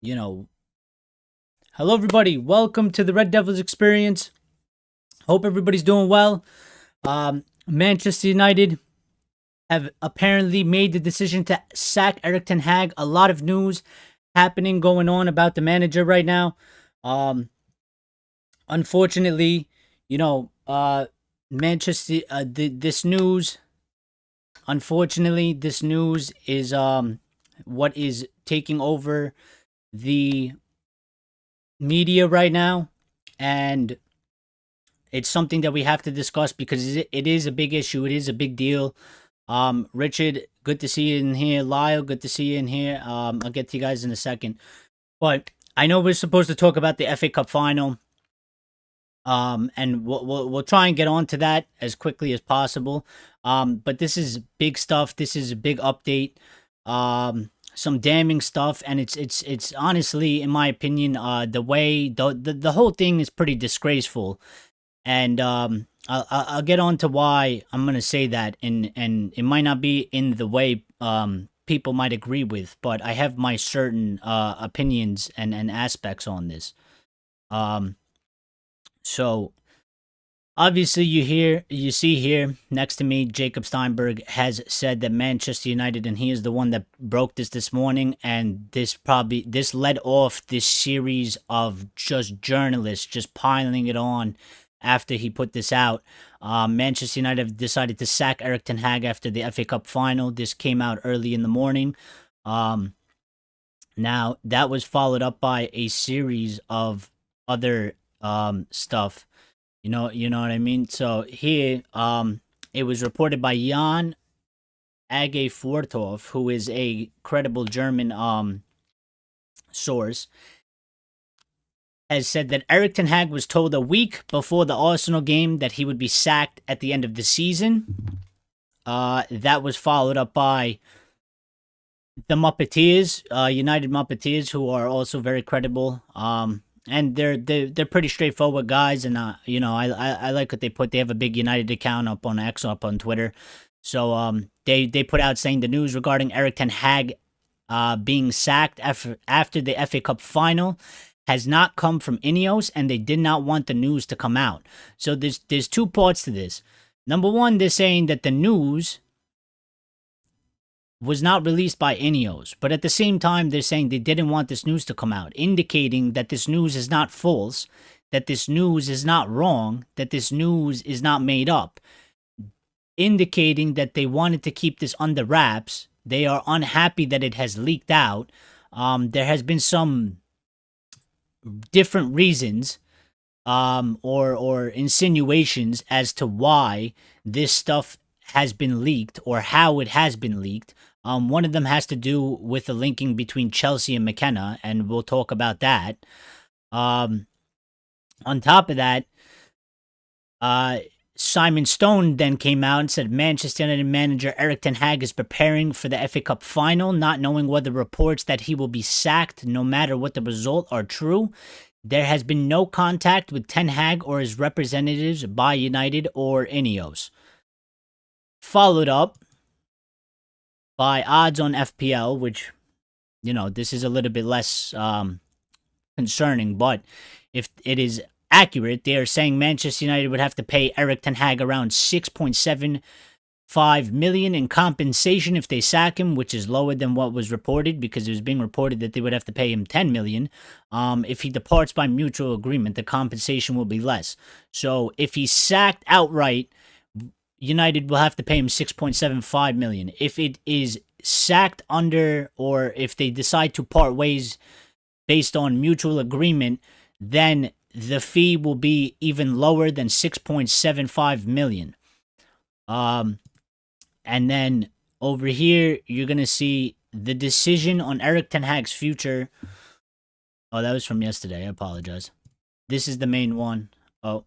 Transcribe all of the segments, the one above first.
you know, hello everybody. Welcome to the Red Devils experience. Hope everybody's doing well. Manchester United have apparently made the decision to sack Erik ten Hag. A lot of news happening going on about the manager right now. Um, Unfortunately, you know, Manchester this news unfortunately this news is what is taking over the media right now, and it's something that we have to discuss because it is a big issue. It is a big deal. Richard, good to see you in here. Lyle, good to see you in here. I'll get to you guys in a second. But I know we're supposed to talk about the FA Cup final. And we'll try and get on to that as quickly as possible. But this is big stuff. This is a big update. Some damning stuff, and it's honestly, in my opinion, the way the whole thing is pretty disgraceful. And I'll get on to why I'm gonna say that, and it might not be in the way people might agree with, but I have my certain opinions and aspects on this. Um, so obviously, you see here next to me, Jacob Steinberg has said that Manchester United, and he is the one that broke this morning, and this led off this series of just journalists just piling it on after he put this out. Manchester United have decided to sack Erik ten Hag after the FA Cup final. This came out early in the morning. Um, Now that was followed up by a series of other stuff. You know what I mean? So here, it was reported by Jan Age Forthoff, who is a credible German source, has said that Erik ten Hag was told a week before the Arsenal game that he would be sacked at the end of the season. That was followed up by the Muppeteers, United Muppeteers, who are also very credible. And they're pretty straightforward guys, and I like what they put. They have a big United account up on X, up on Twitter. So they put out saying the news regarding Erik ten Hag being sacked after the FA Cup final has not come from INEOS, and they did not want the news to come out. So there's two parts to this. Number one, they're saying that the news was not released by INEOS, but at the same time, they're saying they didn't want this news to come out, indicating that this news is not false, that this news is not wrong, that this news is not made up, indicating that they wanted to keep this under wraps. They are unhappy that it has leaked out. There has been some different reasons or insinuations as to why this stuff has been leaked or how it has been leaked. One of them has to do with the linking between Chelsea and McKenna, and we'll talk about that. On top of that, Simon Stone then came out and said Manchester United manager Erik ten Hag is preparing for the FA Cup final, not knowing whether reports that he will be sacked, no matter what the result, are true. There has been no contact with ten Hag or his representatives by United or INEOS. Followed up by odds on FPL, which, this is a little bit less concerning, but if it is accurate, they are saying Manchester United would have to pay Erik ten Hag around 6.75 million in compensation if they sack him, which is lower than what was reported, because it was being reported that they would have to pay him 10 million. If he departs by mutual agreement, the compensation will be less. So if he's sacked outright, United will have to pay him 6.75 million. If it is sacked under, or if they decide to part ways based on mutual agreement, then the fee will be even lower than 6.75 million. And then over here, you're going to see the decision on Erik ten Hag's future. Oh, that was from yesterday. I apologize. This is the main one. Oh,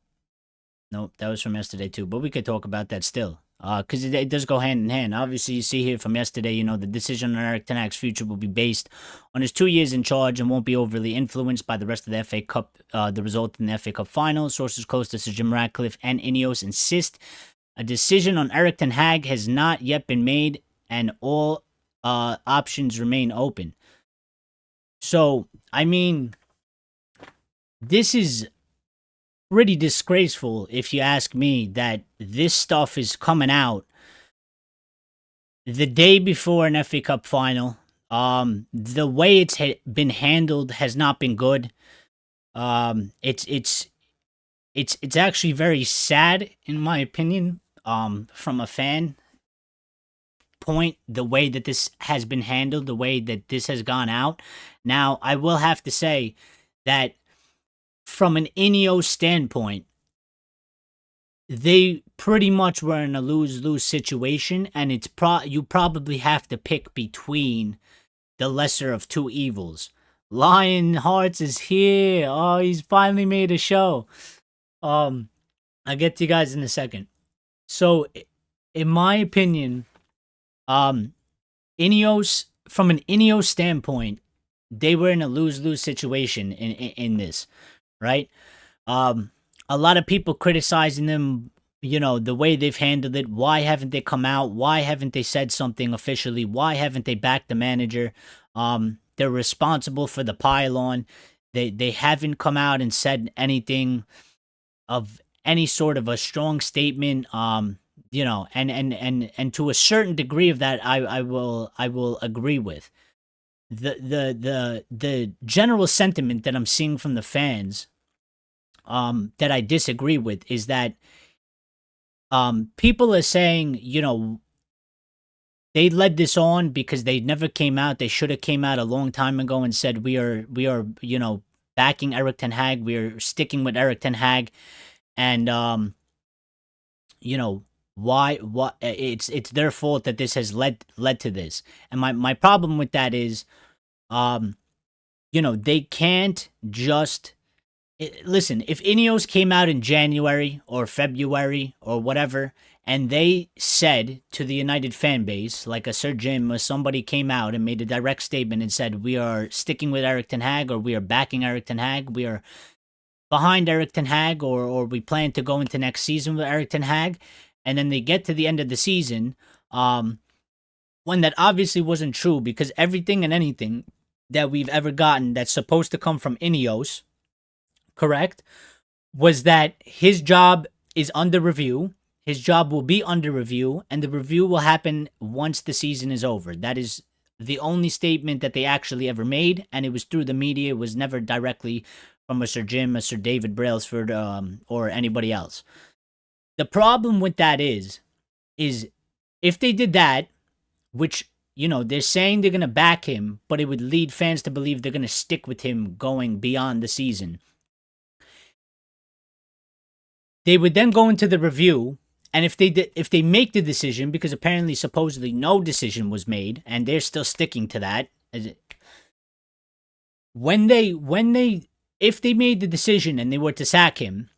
no, that was from yesterday too, but we could talk about that still. Because it does go hand in hand. Obviously, you see here from yesterday, the decision on Erik ten Hag's future will be based on his 2 years in charge and won't be overly influenced by the rest of the FA Cup, the result in the FA Cup final. Sources close to Sir Jim Ratcliffe and INEOS insist a decision on Erik ten Hag has not yet been made, and all options remain open. So, I mean, this is pretty disgraceful if you ask me, that this stuff is coming out the day before an FA Cup final. The way it's been handled has not been good. It's actually very sad, in my opinion, from a fan point, the way that this has been handled, the way that this has gone out. Now, I will have to say that from an INEOS standpoint, they pretty much were in a lose-lose situation, and you probably have to pick between the lesser of two evils. Lion Hearts is here. Oh, he's finally made a show. I'll get to you guys in a second. So, in my opinion, INEOS, from an INEOS standpoint, they were in a lose-lose situation in this, right? A lot of people criticizing them, the way they've handled it. Why haven't they come out? Why haven't they said something officially? Why haven't they backed the manager? They're responsible for the pylon. They haven't come out and said anything of any sort of a strong statement. And to a certain degree of that, I will agree with. The general sentiment that I'm seeing from the fans, that I disagree with, is that people are saying, they led this on because they never came out. They should have came out a long time ago and said, we are, backing Erik ten Hag. We are sticking with Erik ten Hag. And, why it's their fault that this has led to this. And my problem with that is, they can't just listen. If INEOS came out in January or February or whatever, and they said to the United fan base, like a Sir Jim or somebody came out and made a direct statement and said, we are sticking with Erik ten Hag, or we are backing Erik ten Hag, we are behind Erik ten Hag, or we plan to go into next season with Erik ten Hag, and then they get to the end of the season, when that obviously wasn't true, because everything and anything that we've ever gotten that's supposed to come from INEOS, correct, was that his job is under review. His job will be under review, and the review will happen once the season is over. That is the only statement that they actually ever made, and it was through the media. It was never directly from a Sir Jim, a Sir David Brailsford, or anybody else. The problem with that is if they did that, which, they're saying they're going to back him, but it would lead fans to believe they're going to stick with him going beyond the season. They would then go into the review, and if they make the decision, because apparently supposedly no decision was made, and they're still sticking to that, if they made the decision and they were to sack him,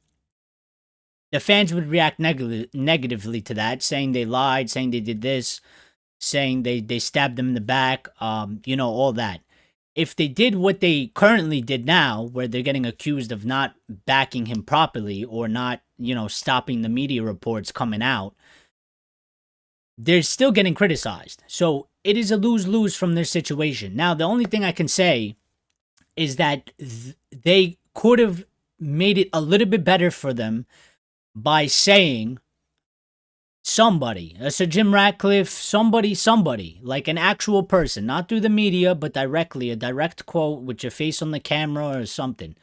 the fans would react negatively to that, saying they lied, saying they did this, saying they stabbed them in the back, all that. If they did what they currently did now, where they're getting accused of not backing him properly, or not, stopping the media reports coming out, they're still getting criticized. So it is a lose-lose from their situation. Now, the only thing I can say is that they could have made it a little bit better for them by saying somebody, Sir Jim Ratcliffe, somebody, like an actual person, not through the media, but directly, a direct quote with your face on the camera or something,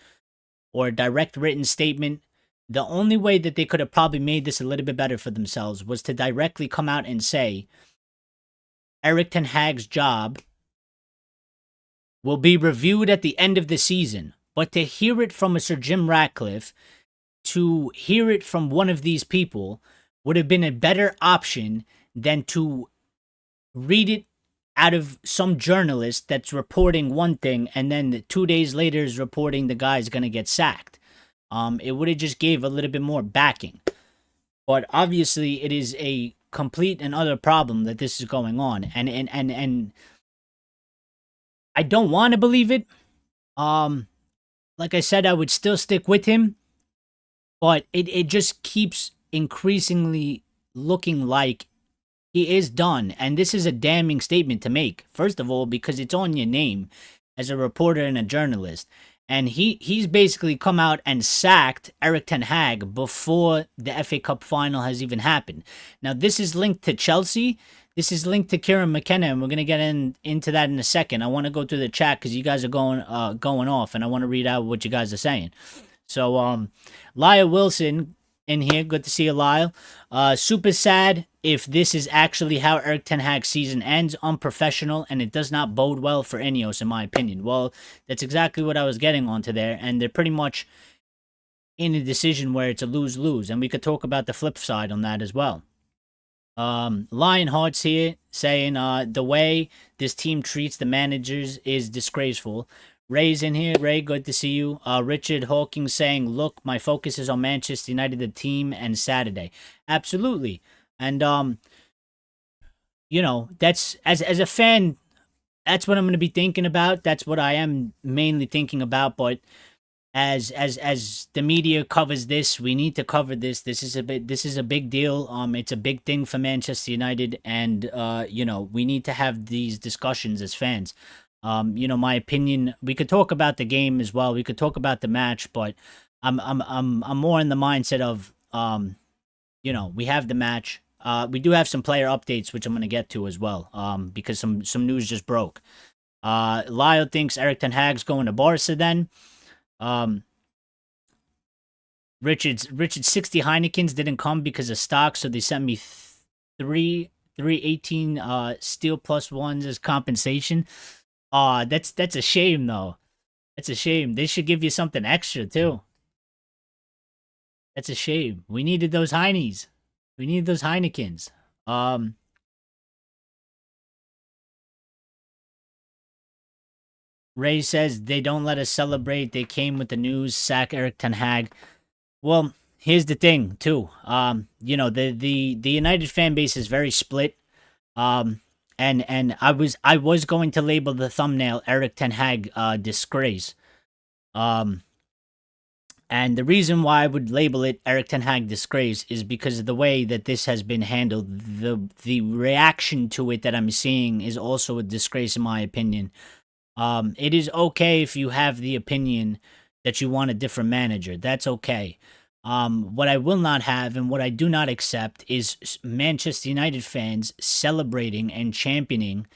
or a direct written statement. The only way that they could have probably made this a little bit better for themselves was to directly come out and say, Erik ten Hag's job will be reviewed at the end of the season. But to hear it from a Sir Jim Ratcliffe, to hear it from one of these people, would have been a better option than to read it out of some journalist that's reporting one thing, and then 2 days later is reporting the guy's going to get sacked. It would have just gave a little bit more backing. But obviously, it is a complete and utter problem that this is going on. And I don't want to believe it. Like I said, I would still stick with him. But it just keeps increasingly looking like he is done. And this is a damning statement to make. First of all, because it's on your name. as a reporter and a journalist. And he's basically come out and sacked Erik ten Hag before the FA Cup final has even happened. Now, this is linked to Chelsea. This is linked to Kieran McKenna, and we're gonna get into that in a second. I want to go through the chat because you guys are going off, and I want to read out what you guys are saying. So, Lyle Wilson in here. Good to see you, Lyle. Super sad if this is actually how Erik ten Hag's season ends. Unprofessional, and it does not bode well for INEOS, in my opinion. Well, that's exactly what I was getting onto there, and they're pretty much in a decision where it's a lose-lose, and we could talk about the flip side on that as well. Lionheart's here saying the way this team treats the managers is disgraceful. Ray's in here. Ray, good to see you. Richard Hawkins saying, look, my focus is on Manchester United, the team, and Saturday. Absolutely. And, you know, that's, as a fan, that's what I'm going to be thinking about. That's what I am mainly thinking about. But as the media covers this, we need to cover this. This is a big deal. It's a big thing for Manchester United. And, you know, we need to have these discussions as fans. You know, my opinion, we could talk about the game as well. We could talk about the match, but I'm more in the mindset of, you know, we have the match. We do have some player updates, which I'm going to get to as well, because some news just broke. Lyle thinks Erik ten Hag's going to Barca then. Richard's 60 Heinekens didn't come because of stock, so they sent me three 18 steel plus ones as compensation. That's a shame though. That's a shame. They should give you something extra too. That's a shame. We needed those Heinies. We needed those Heinekens. Ray says they don't let us celebrate. They came with the news. Sack Erik ten Hag. Well, here's the thing too. You know, the United fan base is very split. And I was going to label the thumbnail Erik ten Hag disgrace. And the reason why I would label it Erik ten Hag disgrace is because of the way that this has been handled. The reaction to it that I'm seeing is also a disgrace in my opinion. It is okay if you have the opinion that you want a different manager. That's okay. What I will not have and what I do not accept is Manchester United fans celebrating and championing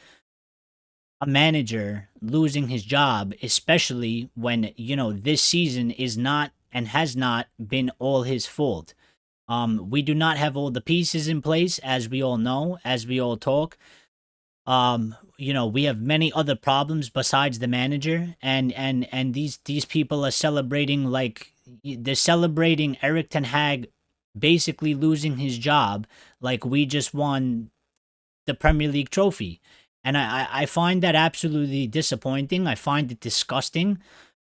a manager losing his job, especially when, you know, this season is not and has not been all his fault. We do not have all the pieces in place, as we all know, as we all talk. You know, we have many other problems besides the manager, and these people are celebrating like they're celebrating Erik ten Hag basically losing his job like we just won the Premier League trophy. And I find that absolutely disappointing. I find it disgusting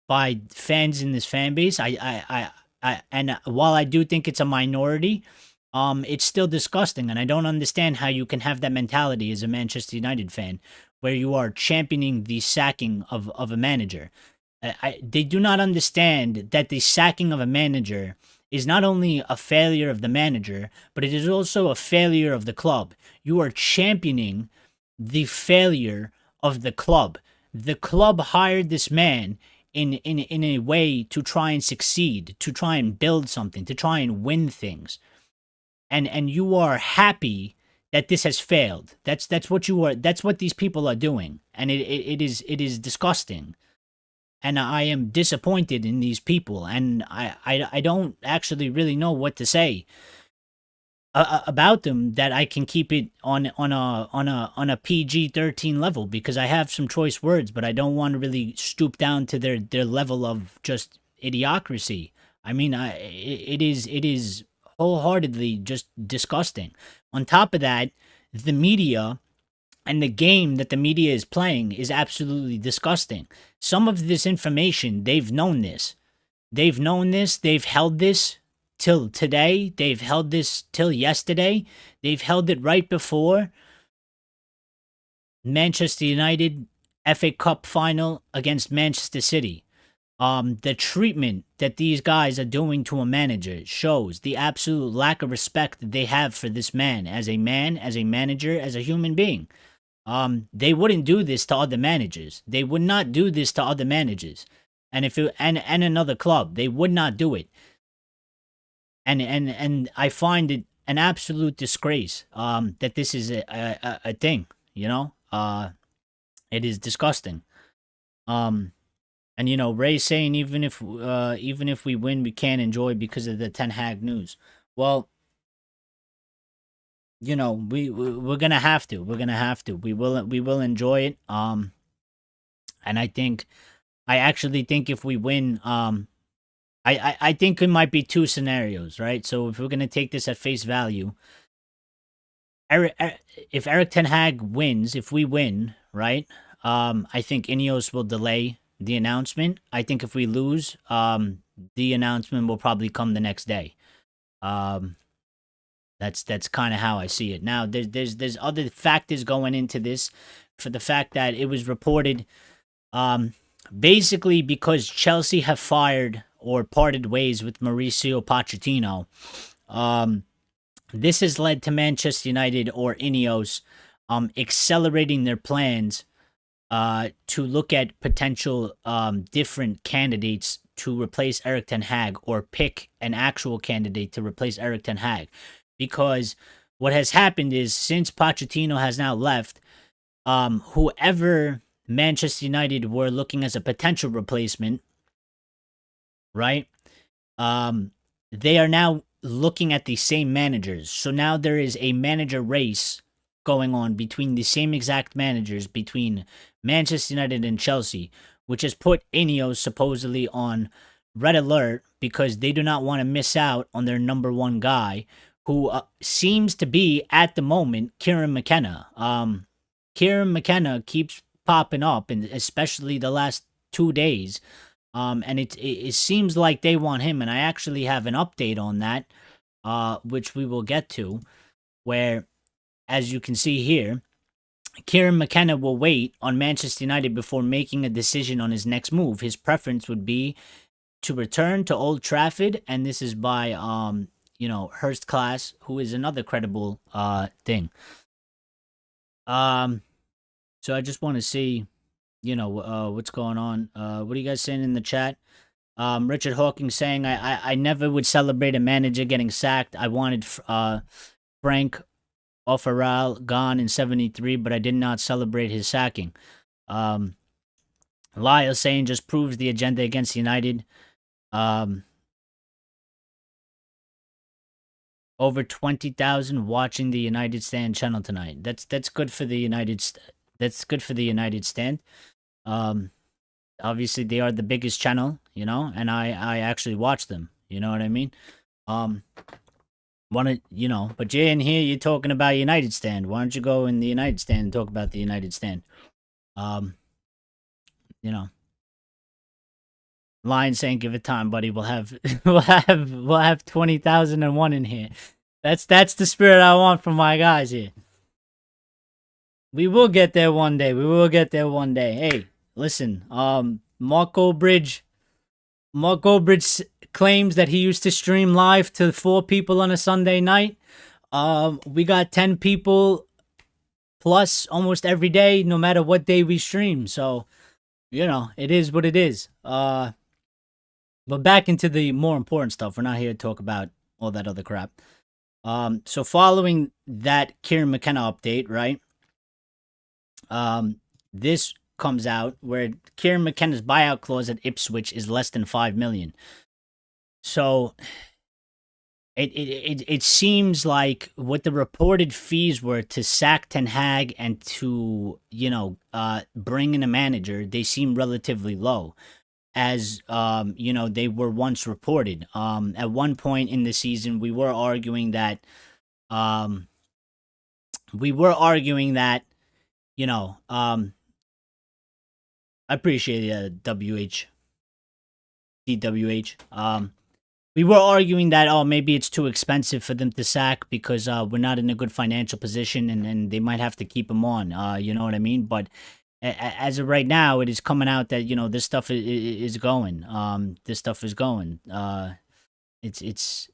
by fans in this fan base. And while I do think it's a minority, it's still disgusting. And I don't understand how you can have that mentality as a Manchester United fan, where you are championing the sacking of a manager. They do not understand that the sacking of a manager is not only a failure of the manager, but it is also a failure of the club. You are championing the failure of the club. The club hired this man in a way to try and succeed, to try and build something, to try and win things. And you are happy that this has failed. That's what you are. That's what these people are doing, and it is disgusting. And I am disappointed in these people, and I don't actually really know what to say about them that I can keep it on a PG-13 level, because I have some choice words, but I don't want to really stoop down to their level of just idiocracy. I mean, it is wholeheartedly just disgusting. On top of that, the media and the game that the media is playing is absolutely disgusting. Some of this information, they've known this. They've known this. They've held this till today. They've held this till yesterday. They've held it right before Manchester United FA Cup final against Manchester City. The treatment that these guys are doing to a manager shows the absolute lack of respect that they have for this man, as a manager, as a human being. They wouldn't do this to other managers. They would not do this to other managers. And if it, and another club, they would not do it. And I find it an absolute disgrace that this is a thing, you know? It is disgusting. And Ray's saying even if we win, we can't enjoy because of the Ten Hag news. Well, we're gonna have to. We're gonna have to. We will enjoy it. And I actually think if we win, I think it might be two scenarios, right? So if we're gonna take this at face value, if Erik Ten Hag wins, if we win, right? I think INEOS will delay the announcement. I think if we lose, the announcement will probably come the next day. That's kind of how I see it. Now, there's other factors going into this, for the fact that it was reported, basically because Chelsea have fired or parted ways with Mauricio Pochettino. This has led to Manchester United or INEOS accelerating their plans to look at potential different candidates to replace Erik Ten Hag, or pick an actual candidate to replace Erik Ten Hag. Because what has happened is, since Pochettino has now left, whoever Manchester United were looking as a potential replacement, right? They are now looking at the same managers. So now there is a manager race going on between the same exact managers between Manchester United and Chelsea, which has put INEOS supposedly on red alert because they do not want to miss out on their number one guy, who seems to be, at the moment, Kieran McKenna. Kieran McKenna keeps popping up, and especially the last 2 days. And it seems like they want him, and I actually have an update on that, which we will get to, where, as you can see here, Kieran McKenna will wait on Manchester United before making a decision on his next move. His preference would be to return to Old Trafford, and this is by Hurst Class, who is another credible thing. So I just want to see, what's going on. What are you guys saying in the chat? Richard Hawkins saying, I never would celebrate a manager getting sacked. I wanted Frank Offeral gone in 73, but I did not celebrate his sacking. Lyle saying just proves the agenda against United. Over 20,000 watching the United Stand channel tonight. That's good for the United. That's good for the United Stand. Obviously they are the biggest channel, and I actually watch them. You know what I mean? But you're in here, you're talking about United Stand. Why don't you go in the United Stand and talk about the United Stand? Lion saying, "Give it time, buddy. We'll have 20,001 in here." That's the spirit I want from my guys here. We will get there one day. We will get there one day. Hey, listen. Mark Goldbridge claims that he used to stream live to 4 people on a Sunday night. We got 10 people plus almost every day, no matter what day we stream. So, it is what it is. But back into the more important stuff. We're not here to talk about all that other crap. So following that Kieran McKenna update, right? This comes out where Kieran McKenna's buyout clause at Ipswich is less than $5 million. So it seems like what the reported fees were to sack Ten Hag and to bring in a manager, they seem relatively low, as they were once reported. At one point in the season, we were arguing that I appreciate DWH. We were arguing that, maybe it's too expensive for them to sack because we're not in a good financial position, and they might have to keep him on. You know what I mean? But as of right now, it is coming out that this stuff is going. This stuff is going. It's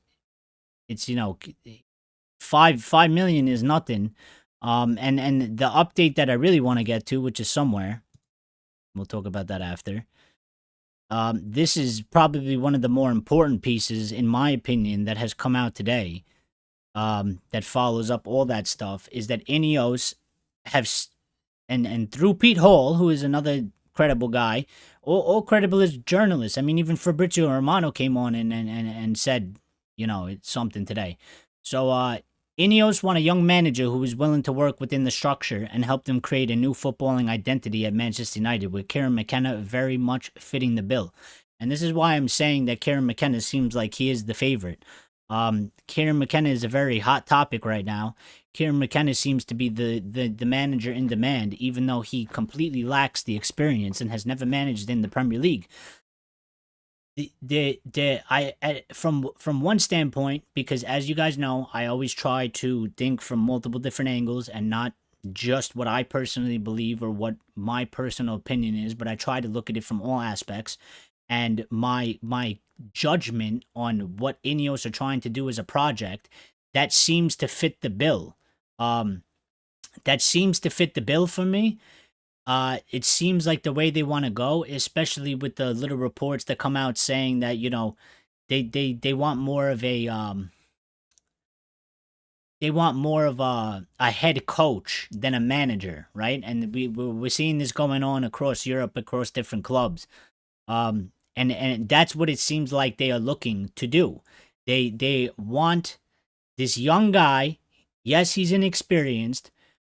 $5 million is nothing. And the update that I really want to get to, which is somewhere, we'll talk about that after. This is probably one of the more important pieces, in my opinion, that has come out today. That follows up all that stuff is that INEOS and through Pete Hall, who is another credible guy, all credible as journalists. I mean, even Fabrizio Romano came on and said, it's something today. So INEOS want a young manager who is willing to work within the structure and help them create a new footballing identity at Manchester United, with Kieran McKenna very much fitting the bill. And this is why I'm saying that Kieran McKenna seems like he is the favorite. Kieran McKenna is a very hot topic right now. Kieran McKenna seems to be the manager in demand, even though he completely lacks the experience and has never managed in the Premier League. From one standpoint, because as you guys know, I always try to think from multiple different angles and not just what I personally believe or what my personal opinion is, but I try to look at it from all aspects. And my judgment on what INEOS are trying to do as a project, that seems to fit the bill. That seems to fit the bill for me. It seems like the way they want to go, especially with the little reports that come out saying that they want more of a head coach than a manager, right? And we're seeing this going on across Europe, across different clubs. And that's what it seems like they are looking to do. They want this young guy. Yes, he's inexperienced,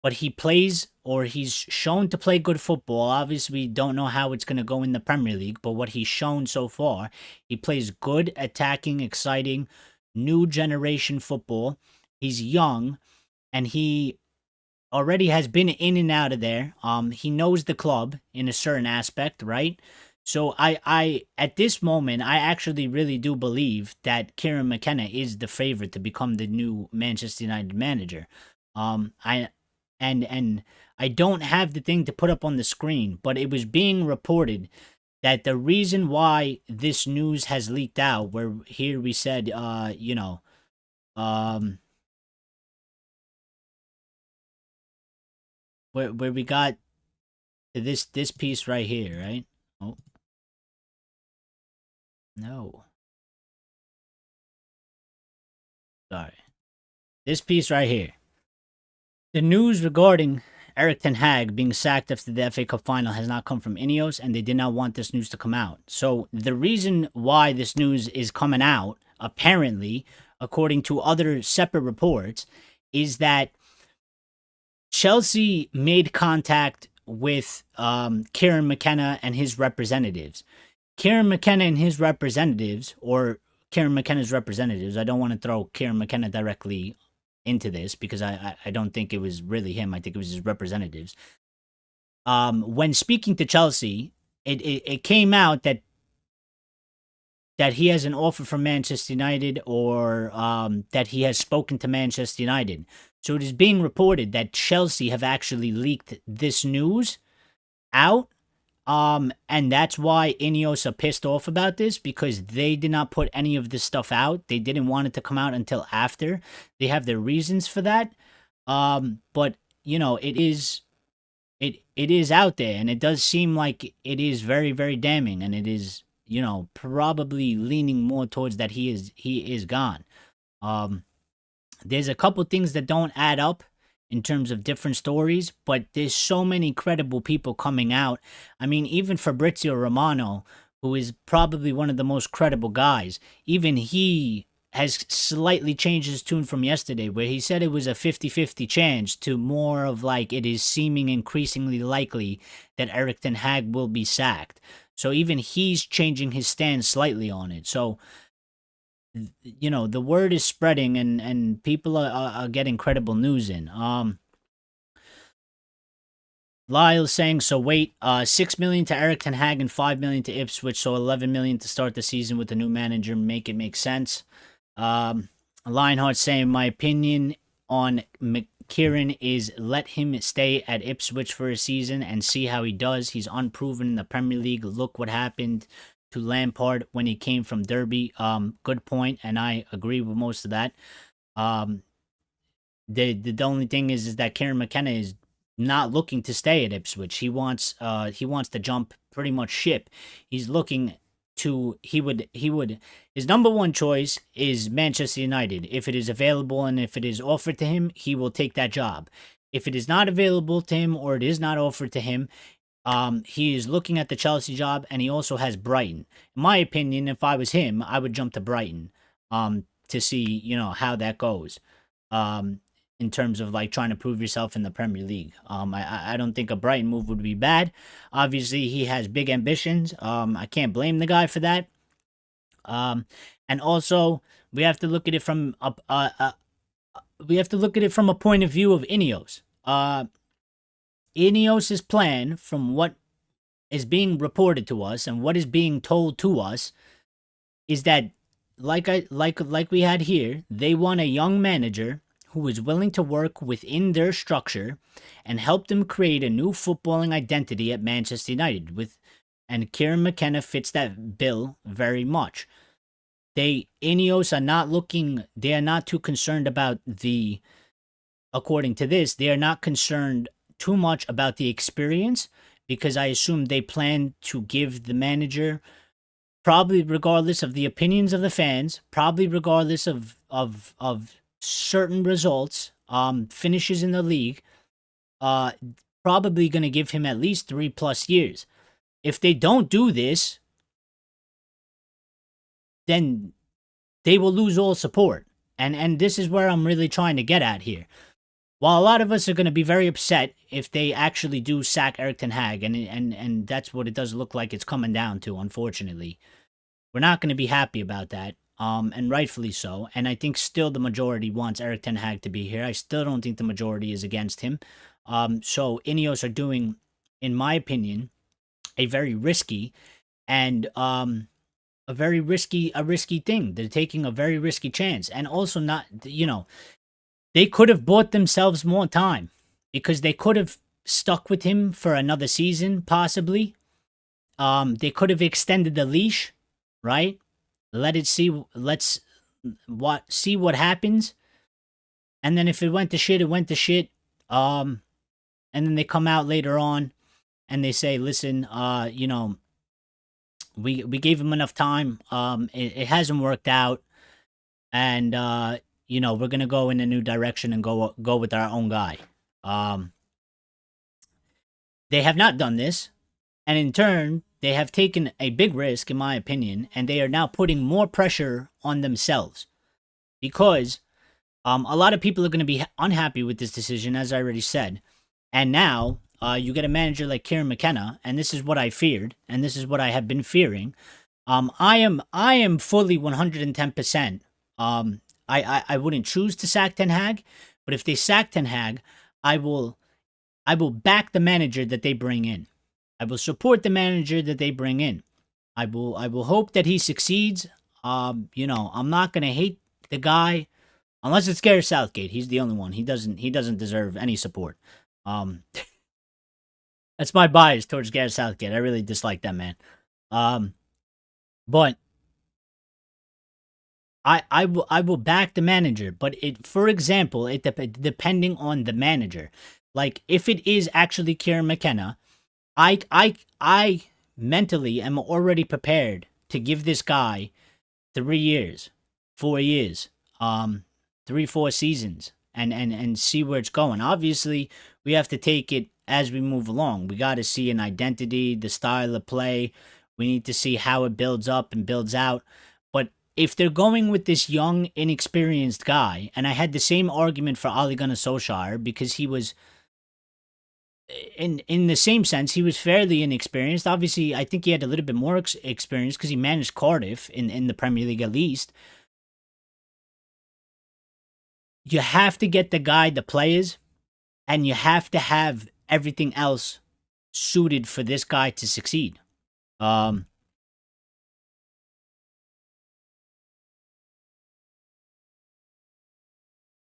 but he plays, or he's shown to play good football. Obviously, we don't know how it's going to go in the Premier League, but what he's shown so far, he plays good, attacking, exciting, new generation football. He's young, and he already has been in and out of there. He knows the club in a certain aspect, right? So I at this moment, I actually really do believe that Kieran McKenna is the favorite to become the new Manchester United manager. I and I don't have the thing to put up on the screen, but it was being reported that the reason why this news has leaked out, where here we said, where we got this piece right here, right? Oh, no. Sorry. This piece right here. The news regarding Erik ten Hag being sacked after the FA Cup final has not come from INEOS, and they did not want this news to come out. So the reason why this news is coming out, apparently, according to other separate reports, is that Chelsea made contact with Kieran McKenna and his representatives. Kieran McKenna and his representatives, or Kieran McKenna's representatives, I don't want to throw Kieran McKenna directly into this because I don't think it was really him. I think it was his representatives. When speaking to Chelsea, it came out that he has an offer from Manchester United, or that he has spoken to Manchester United. So it is being reported that Chelsea have actually leaked this news out. And that's why INEOS are pissed off about this, because they did not put any of this stuff out. They didn't want it to come out until after. They have their reasons for that. But it is out there, and it does seem like it is very, very damning, and it is, probably leaning more towards that he is gone. There's a couple things that don't add up in terms of different stories, but there's so many credible people coming out. I mean, even Fabrizio Romano, who is probably one of the most credible guys, even he has slightly changed his tune from yesterday, where he said it was a 50-50 chance to more of like it is seeming increasingly likely that Erik ten Hag will be sacked. So even he's changing his stance slightly on it. So the word is spreading, and people are getting credible news in. Lyle's saying, so wait, 6 million to Erik ten Hag and 5 million to Ipswich, so 11 million to start the season with the new manager. Make it make sense. Lionheart saying, my opinion on Kieran is let him stay at Ipswich for a season and see how he does. He's unproven in the Premier League. Look what happened to Lampard when he came from Derby. Good point, and I agree with most of that. The only thing is that Kieran McKenna is not looking to stay at Ipswich. He wants to jump pretty much ship. He's looking to he would his number one choice is Manchester United. If it is available and if it is offered to him, he will take that job. If it is not available to him or it is not offered to him, he is looking at the Chelsea job, and he also has Brighton. In my opinion, if I was him, I would jump to Brighton, to see, how that goes. In terms of like trying to prove yourself in the Premier League. I don't think a Brighton move would be bad. Obviously, he has big ambitions. I can't blame the guy for that. And also we have to look at it from a point of view of INEOS. INEOS's plan, from what is being reported to us and what is being told to us, is that like we had here, they want a young manager who is willing to work within their structure and help them create a new footballing identity at Manchester United and Kieran McKenna fits that bill very much. INEOS they are not too concerned about according to this, they are not concerned too much about the experience, because I assume they plan to give the manager, probably regardless of the opinions of the fans, probably regardless of certain results, finishes in the league, probably going to give him at least 3+ years. If they don't do this, then they will lose all support. And this is where I'm really trying to get at here. While a lot of us are going to be very upset if they actually do sack Erik ten Hag, and that's what it does look like it's coming down to, unfortunately. We're not going to be happy about that, and rightfully so. And I think still the majority wants Erik ten Hag to be here. I still don't think the majority is against him. So INEOS are doing, in my opinion, a very risky and a risky thing. They're taking a very risky chance, and also not, they could have bought themselves more time, because they could have stuck with him for another season, possibly. They could have extended the leash, right? Let's see what happens. And then if it went to shit, it went to shit. And then they come out later on and they say, listen, we gave him enough time. It hasn't worked out. And, we're going to go in a new direction and go with our own guy. They have not done this. And in turn, they have taken a big risk, in my opinion, and they are now putting more pressure on themselves. Because a lot of people are going to be unhappy with this decision, as I already said. And now you get a manager like Kieran McKenna, and this is what I feared, and this is what I have been fearing. I am fully 110%. I wouldn't choose to sack Ten Hag, but if they sack Ten Hag, I will back the manager that they bring in. I will support the manager that they bring in. I will hope that he succeeds. I'm not gonna hate the guy, unless it's Gareth Southgate. He's the only one. He doesn't deserve any support. That's my bias towards Gareth Southgate. I really dislike that man. But I will back the manager, but for example, depending on the manager. Like, if it is actually Kieran McKenna, I mentally am already prepared to give this guy 3 years, 4 years, 3-4 seasons, and see where it's going. Obviously, we have to take it as we move along. We got to see an identity, the style of play. We need to see how it builds up and builds out. But if they're going with this young, inexperienced guy, and I had the same argument for Ole Gunnar Solskjaer, because he was, in the same sense, he was fairly inexperienced. Obviously, I think he had a little bit more experience because he managed Cardiff in the Premier League at least. You have to get the guy the players, and you have to have everything else suited for this guy to succeed.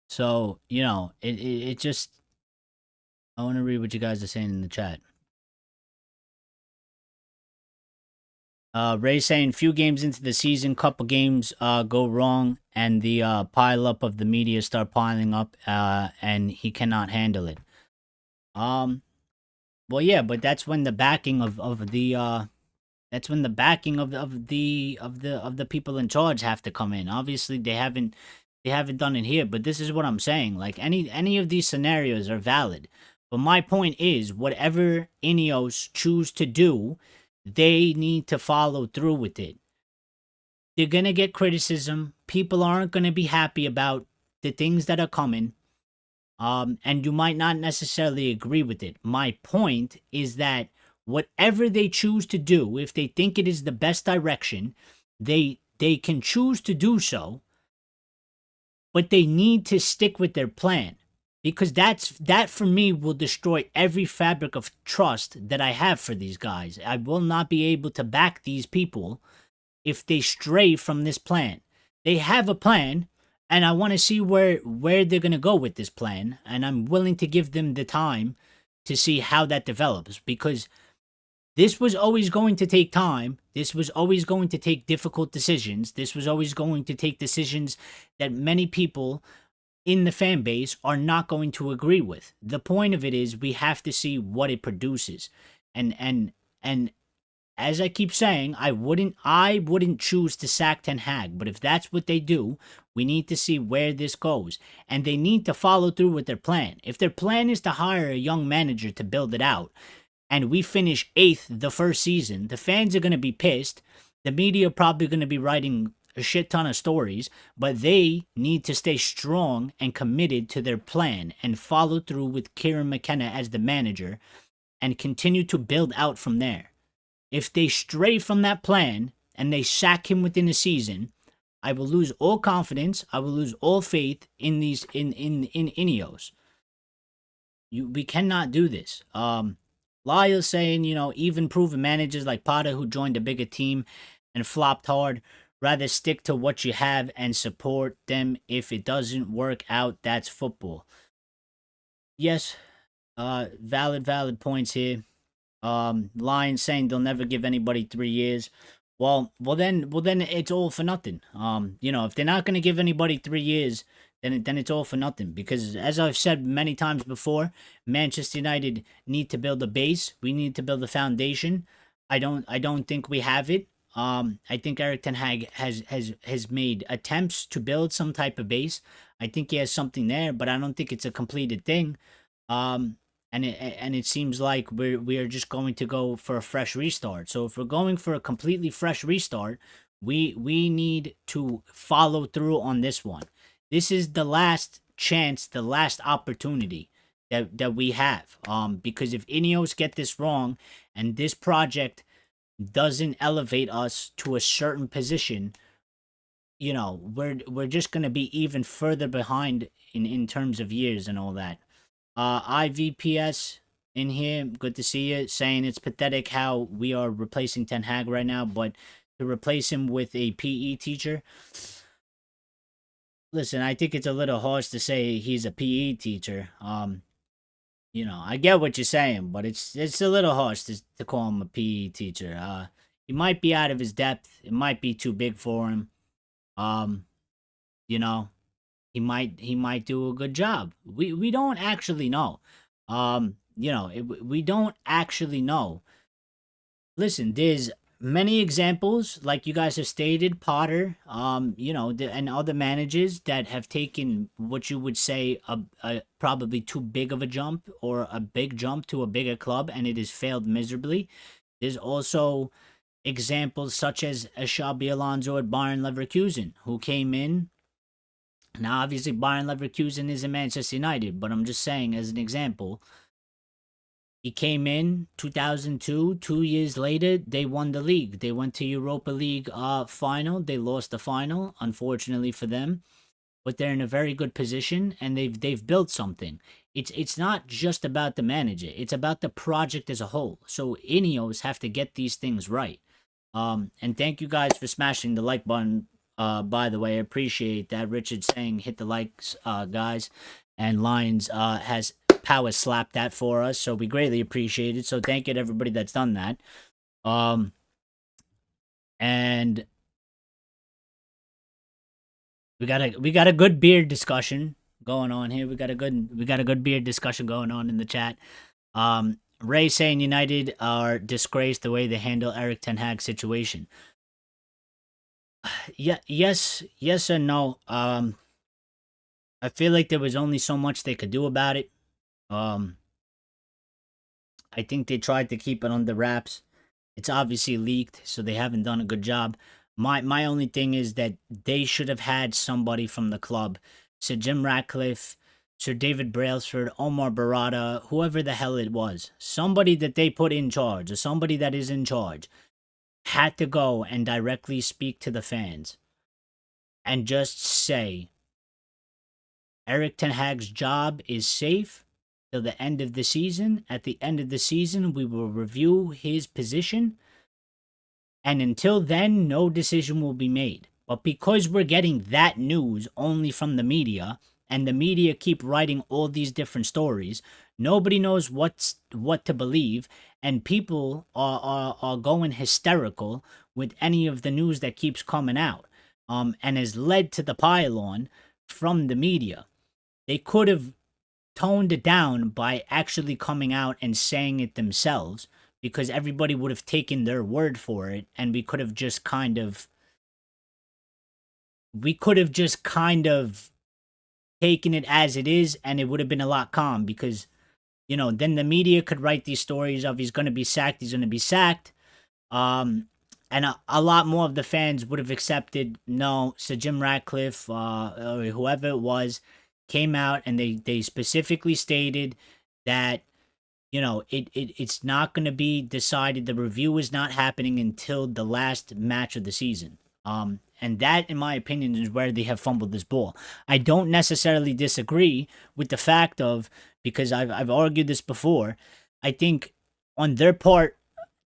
So, it just, I want to read what you guys are saying in the chat. Ray saying few games into the season, couple games go wrong, and the pile up of the media start piling up, and he cannot handle it. Well, yeah, but that's when the backing of the that's when the backing of the people in charge have to come in. Obviously, they haven't done it here, but this is what I'm saying. Like any of these scenarios are valid. But my point is, whatever INEOS choose to do, they need to follow through with it. They're gonna get criticism. People aren't gonna be happy about the things that are coming. And you might not necessarily agree with it. My point is that whatever they choose to do, if they think it is the best direction, they can choose to do so, but they need to stick with their plan, because that for me will destroy every fabric of trust that I have for these guys. I will not be able to back these people if they stray from this plan. They have a plan, and I want to see where they're going to go with this plan, and I'm willing to give them the time to see how that develops, because this was always going to take time. This was always going to take difficult decisions. This was always going to take decisions that many people in the fan base are not going to agree with. The point of it is we have to see what it produces. And as I keep saying, I wouldn't choose to sack Ten Hag, but if that's what they do, we need to see where this goes. And they need to follow through with their plan. If their plan is to hire a young manager to build it out, and we finish 8th the first season, the fans are going to be pissed. The media are probably going to be writing a shit ton of stories, but they need to stay strong and committed to their plan and follow through with Kieran McKenna as the manager and continue to build out from there. If they stray from that plan and they sack him within a season, I will lose all confidence. I will lose all faith in these in INEOS. We cannot do this. Lyle's saying, even proven managers like Potter who joined a bigger team and flopped hard, rather stick to what you have and support them. If it doesn't work out, that's football. Yes, valid points here. Lions saying they'll never give anybody 3 years. Well, then it's all for nothing. If they're not going to give anybody 3 years, then it's all for nothing. Because as I've said many times before, Manchester United need to build a base. We need to build a foundation. I don't think we have it. I think Erik ten Hag has made attempts to build some type of base. I think he has something there, but I don't think it's a completed thing. And it seems like we are just going to go for a fresh restart. So if we're going for a completely fresh restart, we need to follow through on this one. This is the last chance, the last opportunity that we have. Because if INEOS get this wrong and this project doesn't elevate us to a certain position, we're just gonna be even further behind in terms of years and all that. IVPS in here, good to see you, saying it's pathetic how we are replacing Ten Hag right now, but to replace him with a PE teacher. Listen, I think it's a little harsh to say he's a PE teacher. I get what you're saying, but it's a little harsh to call him a PE teacher. He might be out of his depth. It might be too big for him. You know, he might do a good job. We don't actually know. We don't actually know. Listen, there's many examples, like you guys have stated, Potter, and other managers that have taken what you would say a probably too big of a jump or a big jump to a bigger club, and it has failed miserably. There's also examples such as Xabi Alonso at Bayern Leverkusen, who came in. Now, obviously, Bayern Leverkusen is in Manchester United, but I'm just saying as an example. He came in 2002. 2 years later, they won the league. They went to Europa League final. They lost the final, unfortunately for them. But they're in a very good position, and they've built something. It's not just about the manager. It's about the project as a whole. So INEOS have to get these things right. And thank you guys for smashing the like button. By the way, I appreciate that. Richard saying hit the likes, guys. And Lions has power slapped that for us, so we greatly appreciate it. So thank you to everybody that's done that. And we got a good beard discussion going on here. We got a good beard discussion going on in the chat. Ray saying United are disgraced the way they handle Erik Ten Hag situation. Yeah, yes and no. I feel like there was only so much they could do about it. Um, I think they tried to keep it under wraps. It's obviously leaked, so they haven't done a good job. My only thing is that they should have had somebody from the club, Sir Jim Ratcliffe, Sir David Brailsford, Omar Barada, whoever the hell it was, somebody that they put in charge, or somebody that is in charge, had to go and directly speak to the fans and just say, Erik Ten Hag's job is safe till the end of the season. At the end of the season, we will review his position. And until then, no decision will be made. But because we're getting that news only from the media, and the media keep writing all these different stories, nobody knows what to believe, and people are going hysterical with any of the news that keeps coming out. And has led to the pile-on from the media. They could have toned it down by actually coming out and saying it themselves, because everybody would have taken their word for it, and we could have just kind of taken it as it is, and it would have been a lot calm, because then the media could write these stories of he's going to be sacked. And a lot more of the fans would have accepted. No, Sir Jim Ratcliffe, or whoever it was, came out and they specifically stated that it's not going to be decided. The review is not happening until the last match of the season. And that, in my opinion, is where they have fumbled this ball. I don't necessarily disagree with the fact of, because I've argued this before. I think on their part,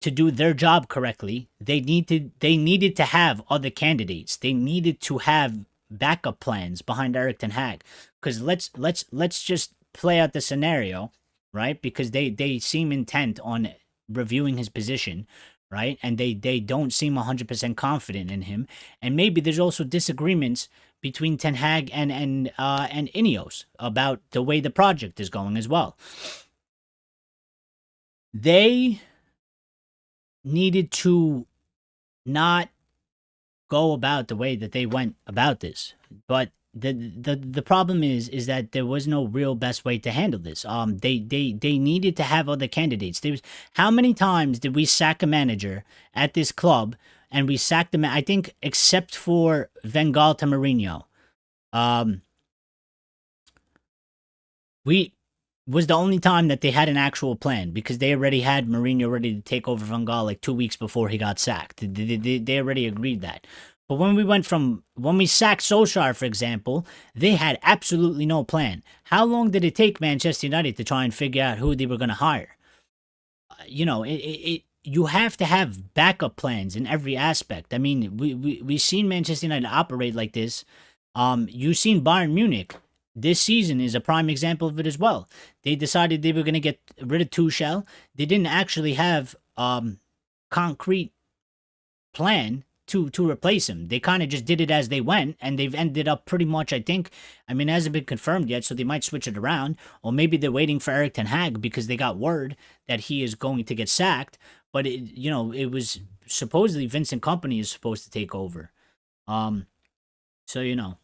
to do their job correctly, they needed to have other candidates. They needed to have backup plans behind Erik Ten Hag. Because let's just play out the scenario, right? Because they seem intent on reviewing his position, right? And they don't seem 100% confident in him. And maybe there's also disagreements between Ten Hag and INEOS about the way the project is going as well. They needed to not go about the way that they went about this. But the problem is that there was no real best way to handle this. They needed to have other candidates. How many times did we sack a manager at this club, and we sacked them? I think except for Van Gaal to Mourinho, we was the only time that they had an actual plan, because they already had Mourinho ready to take over Van Gaal like 2 weeks before he got sacked. They already agreed that. But when we sacked Solskjaer, for example, they had absolutely no plan. How long did it take Manchester United to try and figure out who they were going to hire? You have to have backup plans in every aspect. I mean, we've seen Manchester United operate like this. You've seen Bayern Munich. This season is a prime example of it as well. They decided they were going to get rid of Tuchel. They didn't actually have concrete plan to replace him. They kind of just did it as they went, and they've ended up pretty much, I think, it hasn't been confirmed yet, so they might switch it around, or maybe they're waiting for Erik Ten Hag because they got word that he is going to get sacked, but it was supposedly Vincent Kompany is supposed to take over. So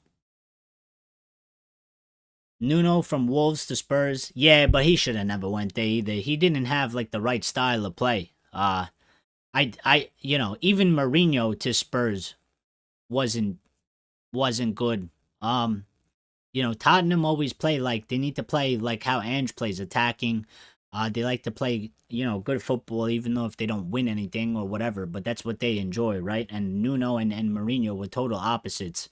Nuno from Wolves to Spurs. Yeah, but he should have never went there either. He didn't have like the right style of play. Even Mourinho to Spurs wasn't good. Tottenham always play like they need to play like how Ange plays, attacking. They like to play, good football, even though if they don't win anything or whatever, but that's what they enjoy, right? And Nuno and Mourinho were total opposites.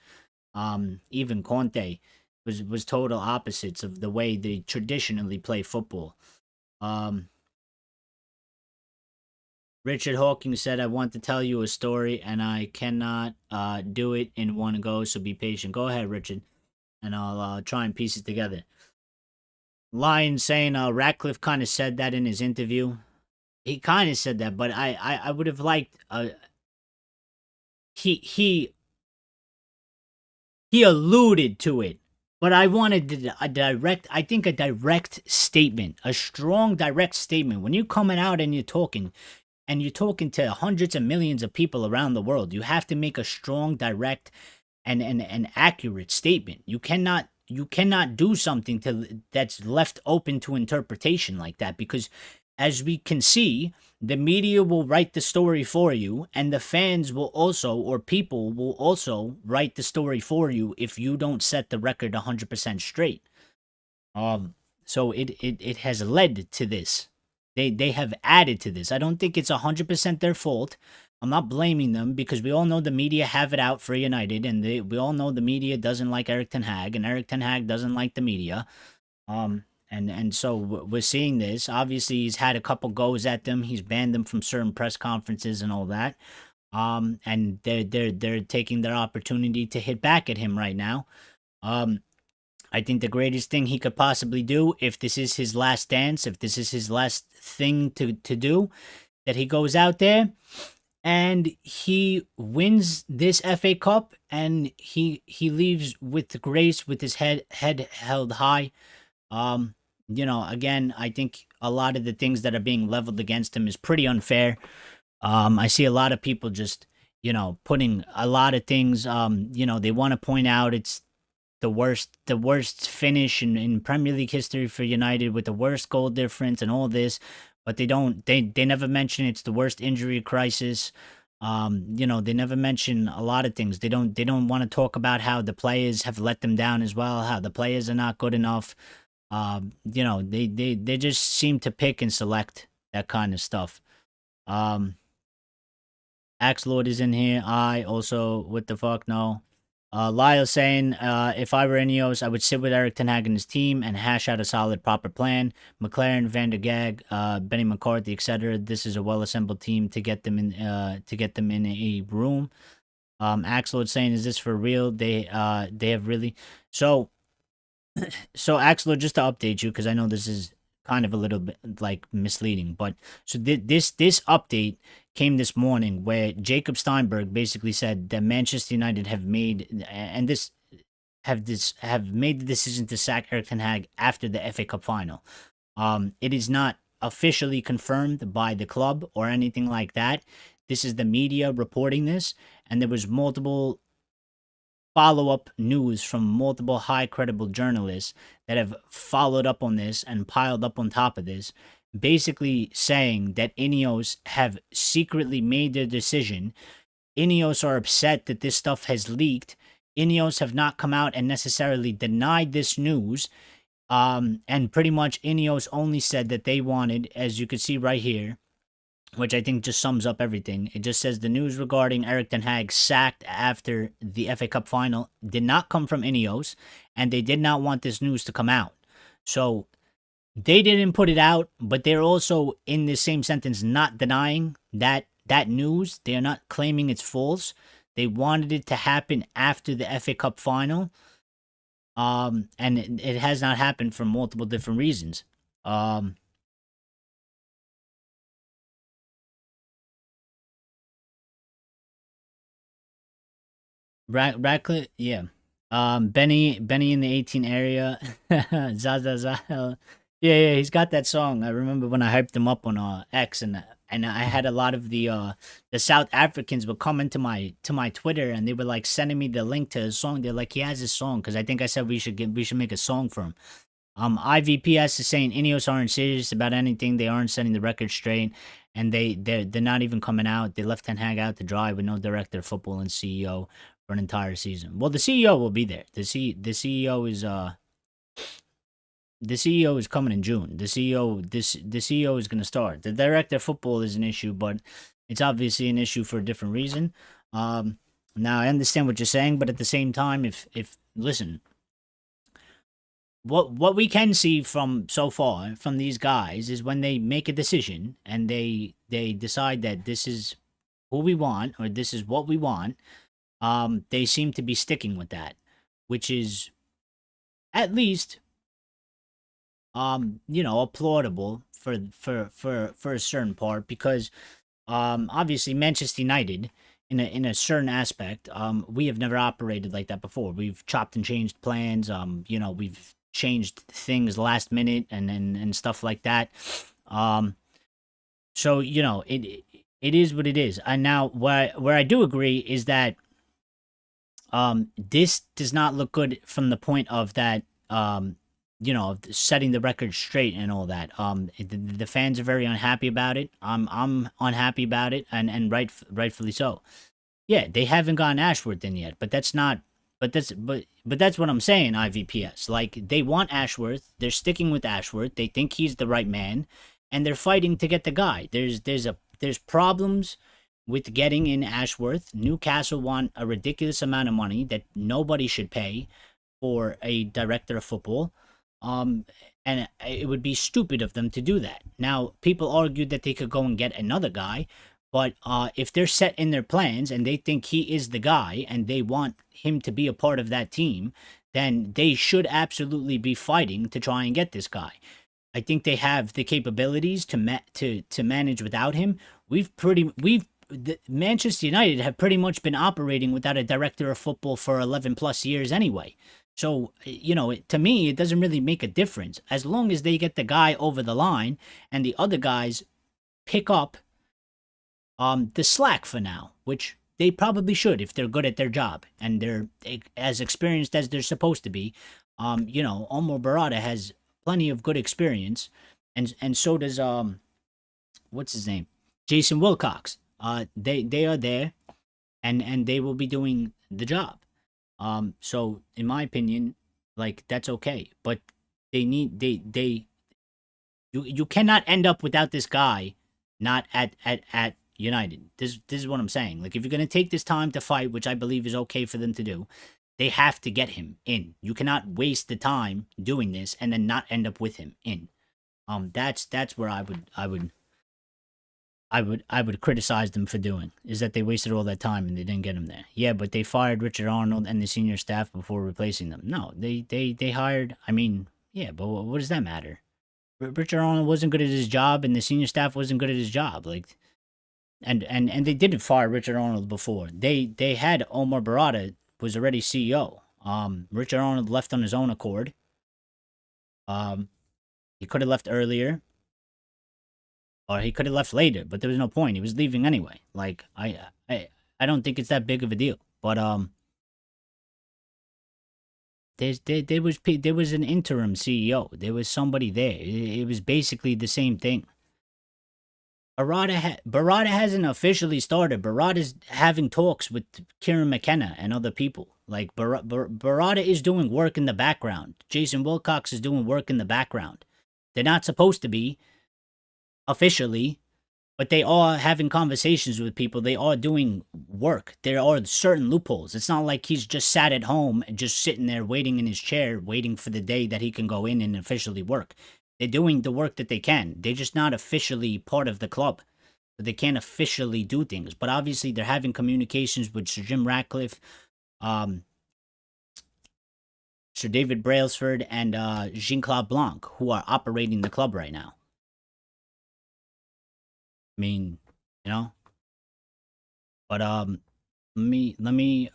Even Conte was total opposites of the way they traditionally play football. Richard Hawking said, I want to tell you a story and I cannot do it in one go, so be patient. Go ahead, Richard, and I'll try and piece it together. Lion saying Ratcliffe kind of said that in his interview. He kind of said that, but I would have liked he alluded to it, but I wanted a direct, I think a direct statement, a strong direct statement. When you're coming out and you're talking to hundreds of millions of people around the world, you have to make a strong, direct, and accurate statement. You cannot do something that's left open to interpretation like that, because as we can see, the media will write the story for you, and the fans will also, or people will also write the story for you if you don't set the record 100% straight. So it has led to this. They have added to this. I don't think it's 100% their fault. I'm not blaming them, because we all know the media have it out for United, and we all know the media doesn't like Erik ten Hag, and Erik ten Hag doesn't like the media. And so we're seeing this. Obviously, he's had a couple goes at them. He's banned them from certain press conferences and all that. And they're taking their opportunity to hit back at him right now. I think the greatest thing he could possibly do, if this is his last dance, if this is his last thing to do, that he goes out there and he wins this FA Cup, and he leaves with grace, with his head held high. Again, I think a lot of the things that are being leveled against him is pretty unfair. I see a lot of people just, putting a lot of things, they want to point out it's the worst finish in Premier League history for United, with the worst goal difference and all this, but they never mention it's the worst injury crisis. They never mention a lot of things. They don't want to talk about how the players have let them down as well, how the players are not good enough. They just seem to pick and select that kind of stuff. Axe Lord is in here. I also, what the fuck, no. Lyle saying, if I were INEOS, I would sit with Erik ten Hag and his team and hash out a solid, proper plan. McLaren, Van der Gag, Benny McCarthy, etc. This is a well-assembled team to get them in a room. Axe Lord saying, is this for real? They have really So Axel, just to update you, because I know this is kind of a little bit like misleading, but so this update came this morning, where Jacob Steinberg basically said that Manchester United have made made the decision to sack Erik ten Hag after the FA Cup final. It is not officially confirmed by the club or anything like that. This is the media reporting this, and there was multiple follow-up news from multiple high credible journalists that have followed up on this and piled up on top of this, basically saying that INEOS have secretly made their decision. INEOS are upset that this stuff has leaked. INEOS have not come out and necessarily denied this news. And pretty much INEOS only said that they wanted, as you can see right here, which I think just sums up everything. It just says the news regarding Erik ten Hag sacked after the FA Cup final did not come from INEOS, and they did not want this news to come out. So they didn't put it out, but they're also in the same sentence not denying that news. They're not claiming it's false. They wanted it to happen after the FA Cup final, and it has not happened for multiple different reasons. Radcliffe, yeah. Benny in the 18 area. Zaza. Yeah, he's got that song. I remember when I hyped him up on X, and I had a lot of the South Africans would come into my Twitter, and they were like sending me the link to his song. They're like, he has his song, because I think I said we should make a song for him. IVPS is saying INEOS aren't serious about anything. They aren't setting the record straight, and they're not even coming out. They left ten Hag out to dry with no director of football and CEO for an entire season. Well, the CEO will be there. The CEO is coming in June. The CEO is going to start. The director of football is an issue, but it's obviously an issue for a different reason. Now I understand what you're saying, but at the same time, if listen, what we can see from so far from these guys is when they make a decision and they decide that this is who we want, or this is what we want, they seem to be sticking with that, which is at least applaudable for a certain part, because obviously Manchester United in a certain aspect. We have never operated like that before. We've chopped and changed plans. You know, we've changed things last minute and stuff like that. Um, so you know, it is what it is. And now where I do agree is that this does not look good from the point of that you know, setting the record straight and all that. The fans are very unhappy about it. I'm unhappy about it, and rightfully so. Yeah, they haven't gotten Ashworth in yet, but that's not. But that's what I'm saying. IVPS, like, they want Ashworth. They're sticking with Ashworth. They think he's the right man, and they're fighting to get the guy. There's problems with getting in Ashworth. Newcastle want a ridiculous amount of money that nobody should pay for a director of football. Um, and it would be stupid of them to do that. Now, people argued that they could go and get another guy, but if they're set in their plans and they think he is the guy and they want him to be a part of that team, then they should absolutely be fighting to try and get this guy. I think they have the capabilities to manage without him. Manchester United have pretty much been operating without a director of football for 11 plus years anyway. So, you know, to me, it doesn't really make a difference as long as they get the guy over the line and the other guys pick up the slack for now, which they probably should if they're good at their job and they're as experienced as they're supposed to be. You know, Omar Barada has plenty of good experience, and so does what's his name, Jason Wilcox. They are there, and they will be doing the job. So in my opinion, like, that's okay, but you cannot end up without this guy, not at United. This is what I'm saying. Like, if you're gonna take this time to fight, which I believe is okay for them to do, they have to get him in. You cannot waste the time doing this and then not end up with him in. That's where I would criticize them for doing, is that they wasted all that time and they didn't get him there. Yeah, but they fired Richard Arnold and the senior staff before replacing them. No, they hired. I mean, yeah, but what does that matter? Richard Arnold wasn't good at his job, and the senior staff wasn't good at his job. Like, and they didn't fire Richard Arnold before. They had Omar Barada was already CEO. Richard Arnold left on his own accord. He could have left earlier, or he could have left later, but there was no point. He was leaving anyway. Like, I don't think it's that big of a deal. But there was an interim CEO. There was somebody there. It was basically the same thing. Barada hasn't officially started. Barada's having talks with Kieran McKenna and other people. Like, Barada is doing work in the background. Jason Wilcox is doing work in the background. They're not supposed to be officially, but they are having conversations with people. They are doing work. There are certain loopholes. It's not like he's just sat at home and just sitting there waiting in his chair, waiting for the day that he can go in and officially work. They're doing the work that they can. They're just not officially part of the club. So they can't officially do things. But obviously they're having communications with Sir Jim Ratcliffe, Sir David Brailsford, and Jean-Claude Blanc, who are operating the club right now. I mean, you know. But let me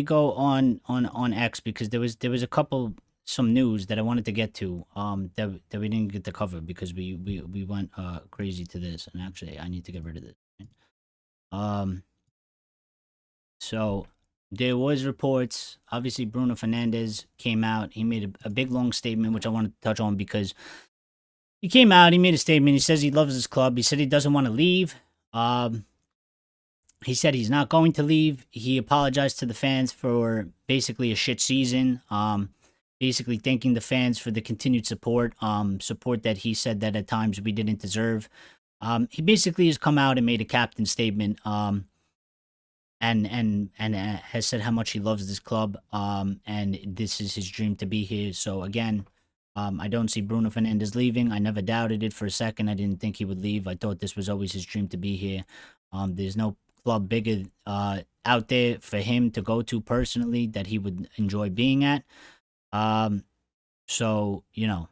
go on X, because there was a couple some news that I wanted to get to that we didn't get to cover because we went crazy to this, and actually I need to get rid of this. So there was reports. Obviously, Bruno Fernandes came out. He made a big long statement, which I wanted to touch on because he came out. He made a statement. He says he loves his club. He said he doesn't want to leave. He said he's not going to leave. He apologized to the fans for basically a shit season. Basically thanking the fans for the continued support. Support that he said that at times we didn't deserve. He basically has come out and made a captain statement. And has said how much he loves this club. And this is his dream to be here. So again, I don't see Bruno Fernandes leaving. I never doubted it for a second. I didn't think he would leave. I thought this was always his dream to be here. There's no club bigger out there for him to go to personally that he would enjoy being at. So, you know,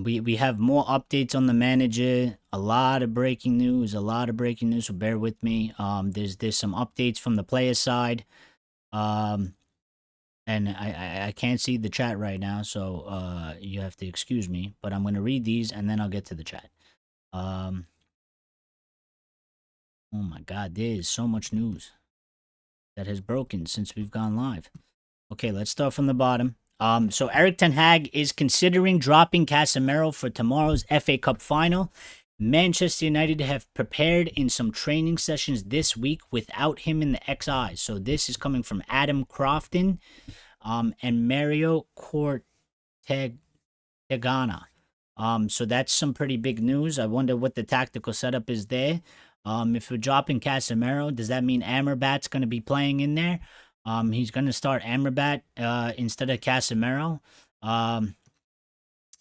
We have more updates on the manager. A lot of breaking news. So bear with me. There's some updates from the player side. Um, and I can't see the chat right now, so you have to excuse me. But I'm gonna read these and then I'll get to the chat. Um, oh my God, there is so much news that has broken since we've gone live. Okay, let's start from the bottom. So Erik Ten Hag is considering dropping Casemiro for tomorrow's FA Cup final. Manchester United have prepared in some training sessions this week without him in the XI. So this is coming from Adam Crofton and Mario Cortegana. So that's some pretty big news. I wonder what the tactical setup is there. If we're dropping Casemiro, does that mean Amrabat's going to be playing in there? He's going to start Amrabat instead of Casemiro.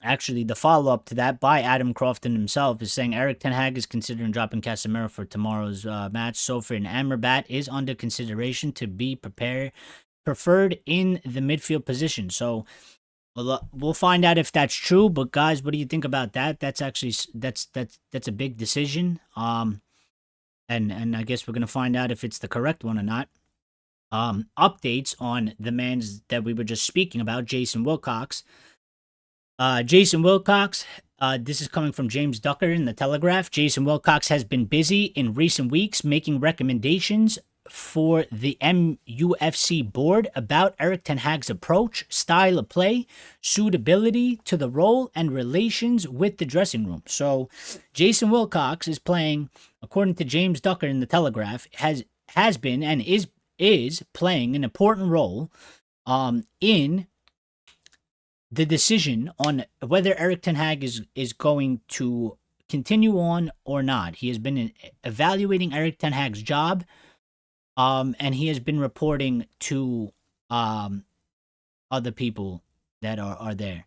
Actually, the follow-up to that by Adam Crofton himself is saying Erik Ten Hag is considering dropping Casemiro for tomorrow's match. Sofer and Amrabat is under consideration to be preferred in the midfield position. So we'll find out if that's true. But guys, what do you think about that? That's actually that's a big decision. And I guess we're gonna find out if it's the correct one or not. Updates on the mans that we were just speaking about, Jason Wilcox. Jason Wilcox, this is coming from James Ducker in the Telegraph. Jason Wilcox has been busy in recent weeks making recommendations for the MUFC board about Erik Ten Hag's approach, style of play, suitability to the role, and relations with the dressing room. So, Jason Wilcox is playing, according to James Ducker in the Telegraph, has been and is playing an important role in the decision on whether Erik Ten Hag is going to continue on or not. He has been evaluating Erik Ten Hag's job, and he has been reporting to other people that are there.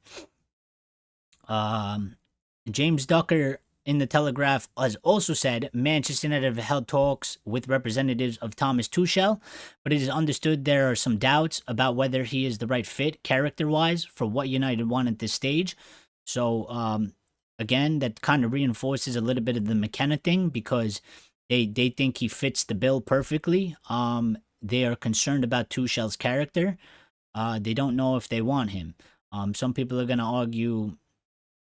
James Ducker in the Telegraph has also said Manchester United have held talks with representatives of Thomas Tuchel, but it is understood there are some doubts about whether he is the right fit character-wise for what United want at this stage. So, again, that kind of reinforces a little bit of the McKenna thing because they think he fits the bill perfectly. They are concerned about Tuchel's character. They don't know if they want him. Some people are going to argue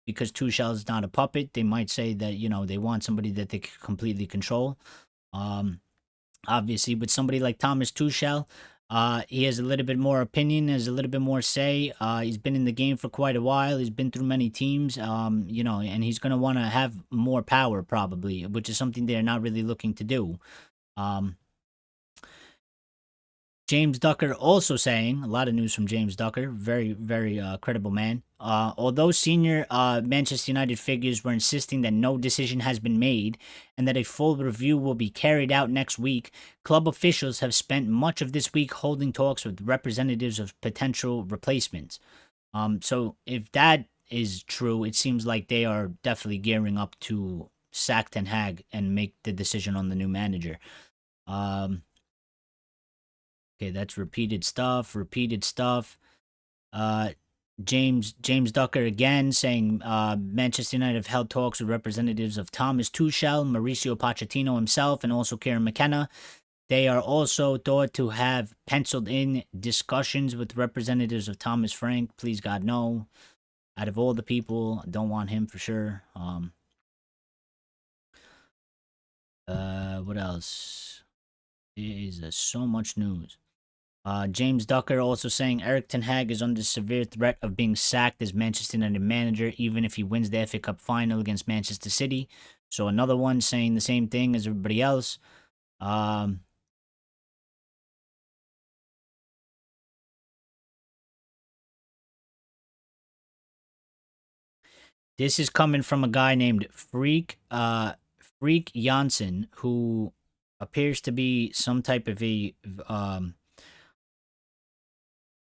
because Tuchel is not a puppet. They might say that, they want somebody that they can completely control. Obviously, with somebody like Thomas Tuchel, he has a little bit more opinion, has a little bit more say. He's been in the game for quite a while. He's been through many teams, and he's going to want to have more power probably, which is something they're not really looking to do. James Ducker also saying, a lot of news from James Ducker, very, very credible man. Although senior Manchester United figures were insisting that no decision has been made and that a full review will be carried out next week, club officials have spent much of this week holding talks with representatives of potential replacements. So if that is true, it seems like they are definitely gearing up to sack Ten Hag and make the decision on the new manager. Okay, that's repeated stuff. James Ducker again saying Manchester United have held talks with representatives of Thomas Tuchel, Mauricio Pochettino himself, and also Kieran McKenna. They are also thought to have penciled in discussions with representatives of Thomas Frank. Please God, no. Out of all the people, I don't want him for sure. What else? There is so much news. James Ducker also saying Erik Ten Hag is under severe threat of being sacked as Manchester United manager, even if he wins the FA Cup final against Manchester City. So another one saying the same thing as everybody else. This is coming from a guy named Freak Janssen, who appears to be some type of a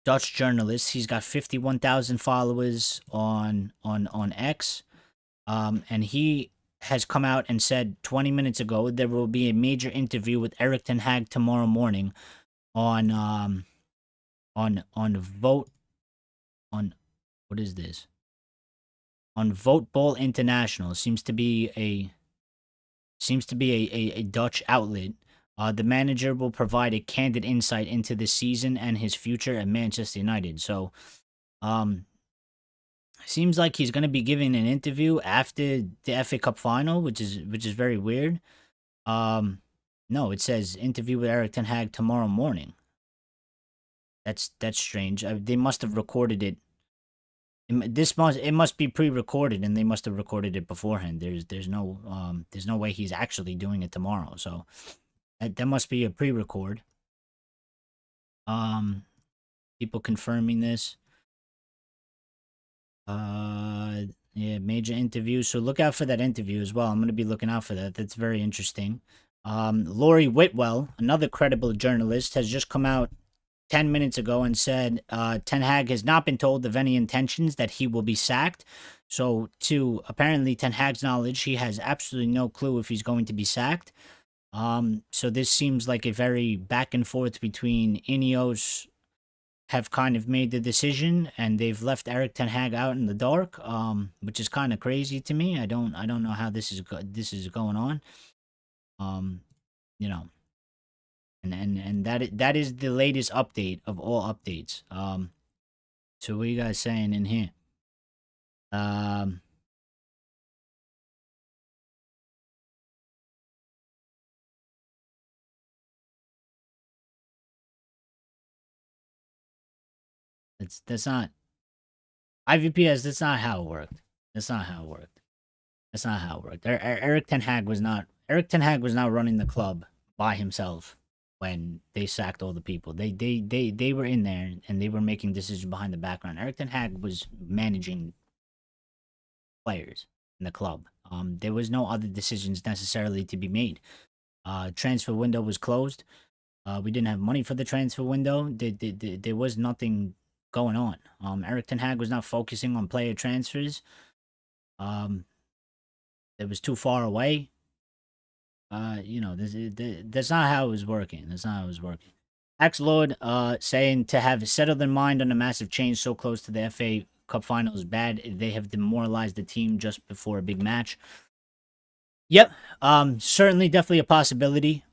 Dutch journalist. He's got 51,000 followers on X. And he has come out and said 20 minutes ago there will be a major interview with Erik Ten Hag tomorrow morning on vote on what is this? on Vote Bowl International. Seems to be a Dutch outlet. The manager will provide a candid insight into the season and his future at Manchester United. So, um, seems like he's going to be giving an interview after the FA Cup final, which is very weird. Um, no, it says interview with Erik ten Hag tomorrow morning. That's strange. They must have recorded it. It must be pre-recorded, and they must have recorded it beforehand. There's no way he's actually doing it tomorrow. So that must be a pre-record. Um, People confirming this. Yeah, major interview. So look out for that interview as well. I'm going to be looking out for that. That's very interesting. Laurie Whitwell, another credible journalist, has just come out 10 minutes ago and said Ten Hag has not been told of any intentions that he will be sacked. So, to apparently Ten Hag's knowledge, he has absolutely no clue if he's going to be sacked. So this seems like a very back and forth between INEOS have kind of made the decision and they've left Erik ten Hag out in the dark, which is kind of crazy to me. I don't know how this is going on. Um, you know, and that is the latest update of all updates. So what are you guys saying in here? Um, that's not IVPS. That's not how it worked. That's not how it worked. That's not how it worked. Erik ten Hag was not running the club by himself when they sacked all the people. They were in there and they were making decisions behind the background. Erik ten Hag was managing players in the club. There was no other decisions necessarily to be made. Transfer window was closed. We didn't have money for the transfer window. There was nothing going on. Erik ten Hag was not focusing on player transfers. It was too far away. That's not how it was working. That's not how it was working. Axe Lord, saying to have settled their mind on a massive change so close to the FA Cup final is bad. They have demoralized the team just before a big match. Yep. Certainly, definitely a possibility.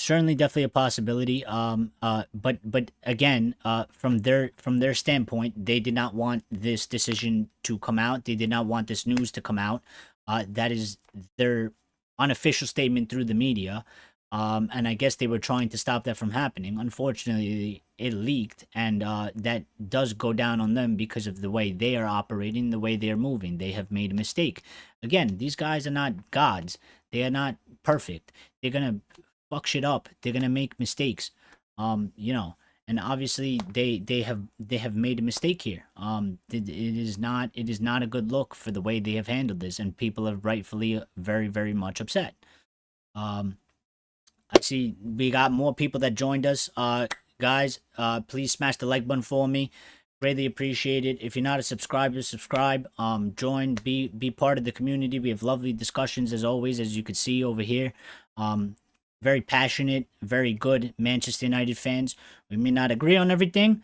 Certainly, definitely a possibility. But again, from their standpoint, they did not want this decision to come out. They did not want this news to come out. That is their unofficial statement through the media. And I guess they were trying to stop that from happening. Unfortunately, it leaked, and that does go down on them because of the way they are operating, the way they are moving. They have made a mistake. Again, these guys are not gods. They are not perfect. They're gonna fuck shit up. They're gonna make mistakes. And obviously they have made a mistake here. It is not a good look for the way they have handled this, and people are rightfully very very much upset. I see we got more people that joined us. Guys, please smash the like button for me. Greatly appreciate it. If you're not a subscriber, subscribe. Join. Be part of the community. We have lovely discussions as always, as you can see over here. Very passionate, very good Manchester United fans. We may not agree on everything,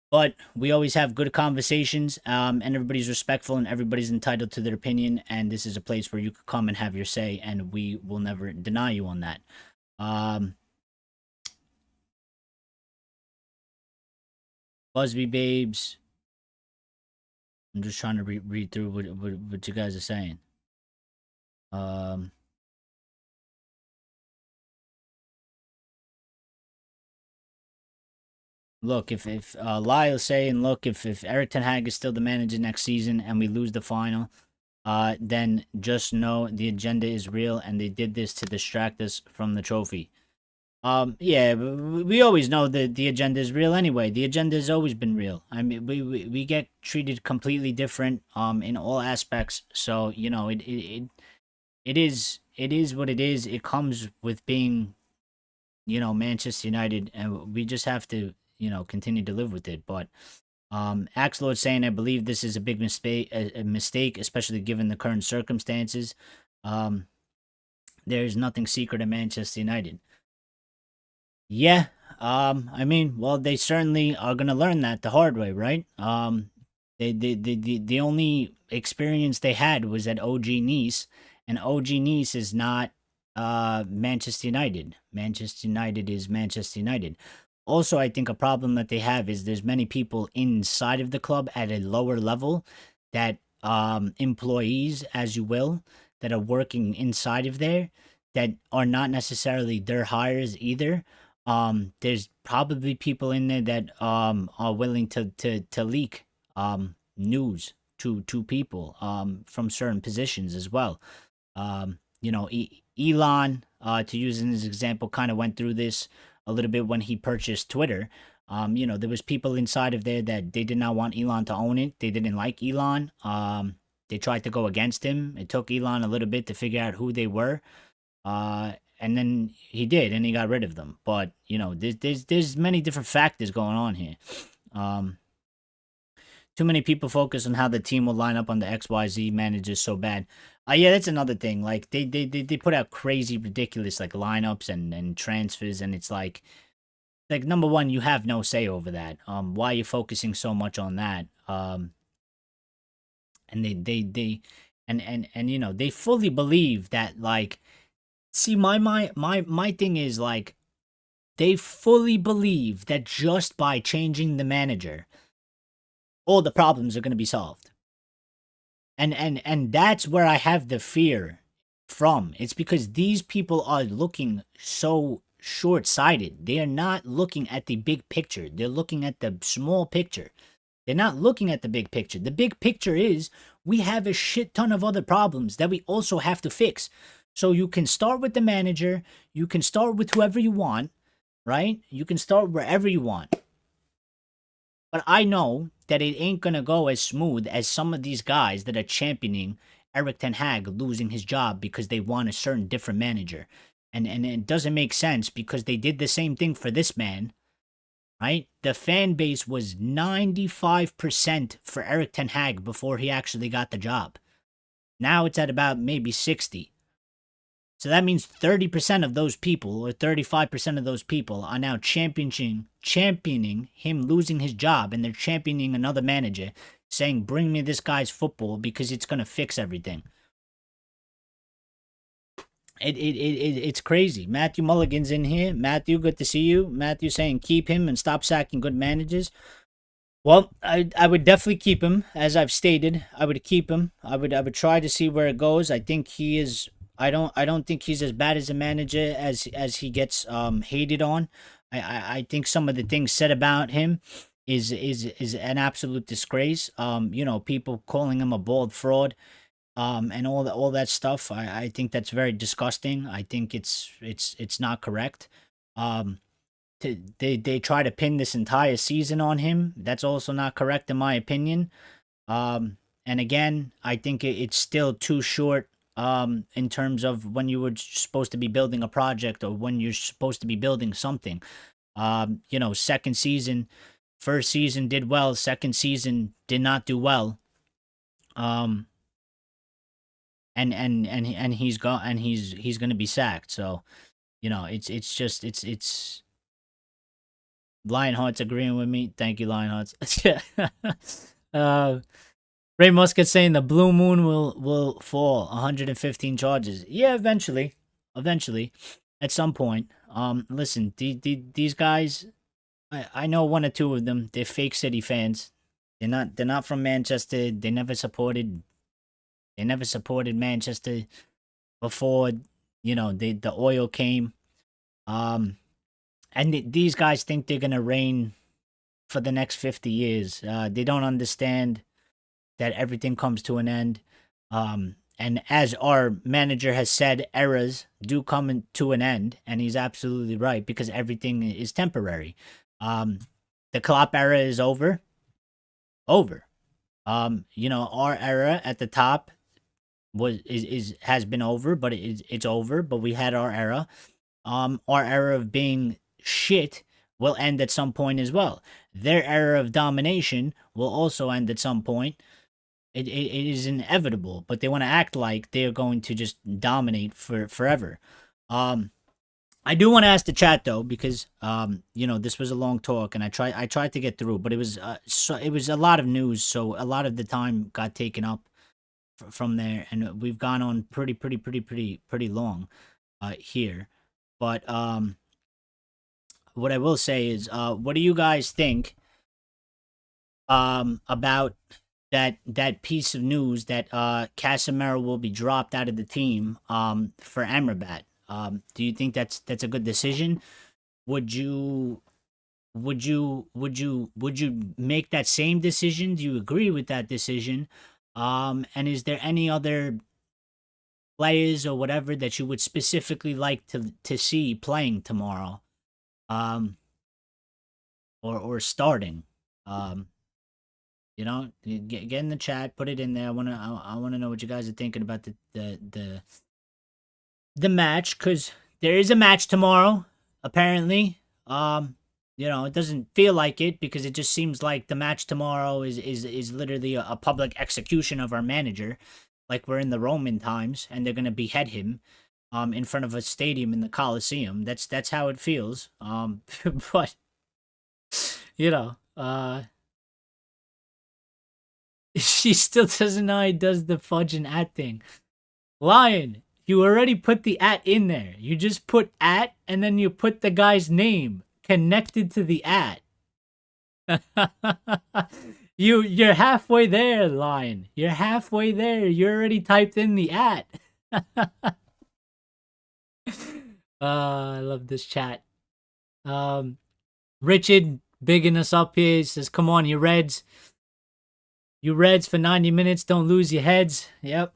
but we always have good conversations. And everybody's respectful and everybody's entitled to their opinion. And this is a place where you could come and have your say, and we will never deny you on that. Busby Babes. I'm just trying to read through what you guys are saying. Look, if Lyle's saying, look, if Erik ten Hag is still the manager next season and we lose the final, then just know the agenda is real and they did this to distract us from the trophy. Yeah, we always know that the agenda is real anyway. The agenda has always been real. I mean, we get treated completely different in all aspects. So, it is what it is. It comes with being, Manchester United, and we just have to, continue to live with it. But Axelord saying, I believe this is a big mistake, especially given the current circumstances. There's nothing secret at Manchester United. Yeah, I mean, well, they certainly are gonna learn that the hard way, right? The only experience they had was at OG Nice, and OG Nice is not Manchester United. Manchester United is Manchester United. Also, I think a problem that they have is there's many people inside of the club at a lower level that employees, as you will, that are working inside of there that are not necessarily their hires either. There's probably people in there that are willing to leak news to people from certain positions as well. Elon, to use as an example, kind of went through this a little bit when he purchased Twitter. There was people inside of there that they did not want Elon to own it. They didn't like Elon. They tried to go against him. It took Elon a little bit to figure out who they were. And then he did, and he got rid of them. But there's many different factors going on here. Too many people focus on how the team will line up on the XYZ managers so bad. Yeah, that's another thing. Like they put out crazy, ridiculous like lineups and transfers, and it's like number one, you have no say over that. Why are you focusing so much on that? And they fully believe that like. See, my thing is like they fully believe that just by changing the manager, all the problems are going to be solved. And that's where I have the fear from. It's because these people are looking so short-sighted. They are not looking at the big picture. They're looking at the small picture. They're not looking at the big picture. The big picture is we have a shit ton of other problems that we also have to fix. So you can start with the manager. You can start with whoever you want, right? You can start wherever you want. But I know that it ain't going to go as smooth as some of these guys that are championing Erik ten Hag losing his job because they want a certain different manager. And it doesn't make sense because they did the same thing for this man, right? The fan base was 95% for Erik ten Hag before he actually got the job. Now it's at about maybe 60. So that means 30% of those people, or 35% of those people, are now championing him losing his job, and they're championing another manager, saying, bring me this guy's football because it's going to fix everything. It's crazy. Matthew Mulligan's in here. Matthew, good to see you. Matthew saying, keep him and stop sacking good managers. Well, I would definitely keep him, as I've stated. I would keep him. I would try to see where it goes. I think he is... I don't think he's as bad as a manager as he gets hated on. I think some of the things said about him is an absolute disgrace. People calling him a bald fraud, and all that stuff. I think that's very disgusting. I think it's not correct. They try to pin this entire season on him. That's also not correct in my opinion. And again, I think it's still too short. In terms of when you were supposed to be building a project or when you're supposed to be building something. Second season, first season did well, second season did not do well. And he's gone, and he's going to be sacked. So, it's Lionheart's agreeing with me. Thank you, Lionhearts. Ray Muscat saying the blue moon will fall. 115 charges. Yeah, eventually, at some point. Listen, these guys, I know one or two of them. They're fake City fans. They're not from Manchester. They never supported Manchester before. The oil came. And these guys think they're gonna reign for the next 50 years. They don't understand that everything comes to an end. And as our manager has said, eras do come to an end, and he's absolutely right, because everything is temporary. The Klopp era is over. Our era at the top has been over, but it's over. But we had our era. Our era of being shit will end at some point as well. Their era of domination will also end at some point. It is inevitable, but they want to act like they're going to just dominate forever. I do want to ask the chat though, because this was a long talk, and I tried to get through, but it was a lot of news, so a lot of the time got taken up from there, and we've gone on pretty long here. But what I will say is, what do you guys think about that piece of news that Casemiro will be dropped out of the team for Amrabat? Do you think that's a good decision? Would you would you make that same decision? Do you agree with that decision? And is there any other players or whatever that you would specifically like to see playing tomorrow? Um, or starting? Um, get in the chat, put it in there. I wanna know what you guys are thinking about the match, because there is a match tomorrow, apparently. It doesn't feel like it, because it just seems like the match tomorrow is literally a public execution of our manager, like we're in the Roman times, and they're gonna behead him, in front of a stadium in the Coliseum. That's how it feels. But she still doesn't know he does the fudge and at thing. Lion, you already put the at in there. You just put at, and then you put the guy's name connected to the at. You're halfway there, Lion. You're halfway there. You already typed in the at. I love this chat. Richard bigging us up here. He says, "Come on, you Reds. You Reds for 90 minutes. Don't lose your heads." Yep.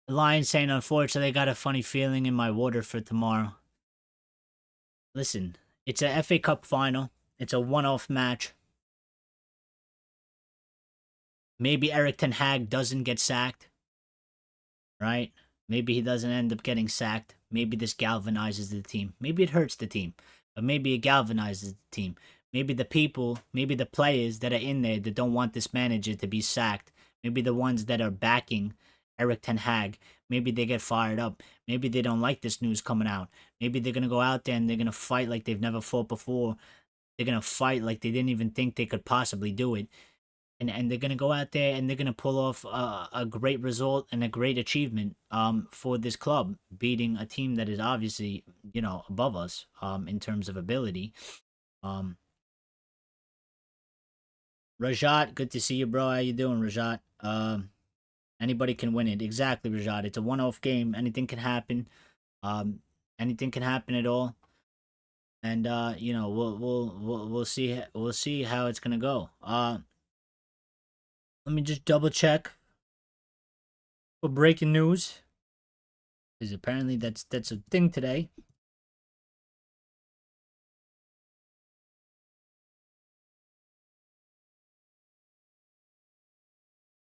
Lion saying, "Unfortunately, I got a funny feeling in my water for tomorrow." Listen, it's a FA Cup final. It's a one-off match. Maybe Erik ten Hag doesn't get sacked, right? Maybe he doesn't end up getting sacked. Maybe this galvanizes the team. Maybe it hurts the team, but maybe it galvanizes the team. Maybe the people, maybe the players that are in there that don't want this manager to be sacked, maybe the ones that are backing Erik ten Hag, maybe they get fired up. Maybe they don't like this news coming out. Maybe they're going to go out there and they're going to fight like they've never fought before. They're going to fight like they didn't even think they could possibly do it. And they're going to go out there and they're going to pull off a great result and a great achievement for this club, beating a team that is obviously, above us in terms of ability. Rajat, good to see you, bro. How you doing, Rajat? Anybody can win it. Exactly, Rajat. It's a one-off game. Anything can happen. Anything can happen at all. And we'll see how it's gonna go. Let me just double check for breaking news, because apparently that's a thing today.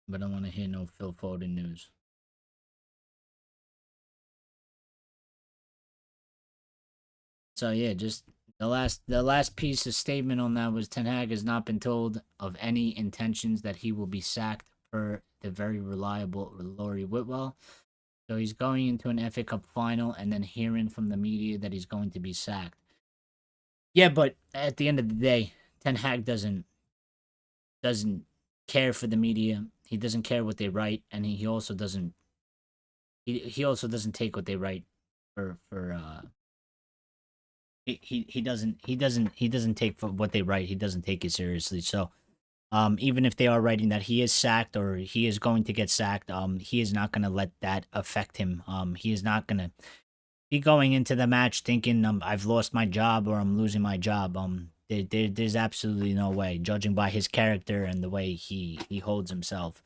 But I don't want to hear no Phil Foden news. So yeah, just the last piece of statement on that was Ten Hag has not been told of any intentions that he will be sacked per the very reliable Laurie Whitwell. So he's going into an FA Cup final and then hearing from the media that he's going to be sacked. Yeah, but at the end of the day, Ten Hag doesn't care for the media. He doesn't care what they write, and he also doesn't he also doesn't take what they write for he doesn't take what they write. He doesn't take it seriously. So even if they are writing that he is sacked or he is going to get sacked, he is not going to let that affect him. He is not going to be going into the match thinking I've lost my job or I'm losing my job. There's absolutely no way, judging by his character and the way he holds himself.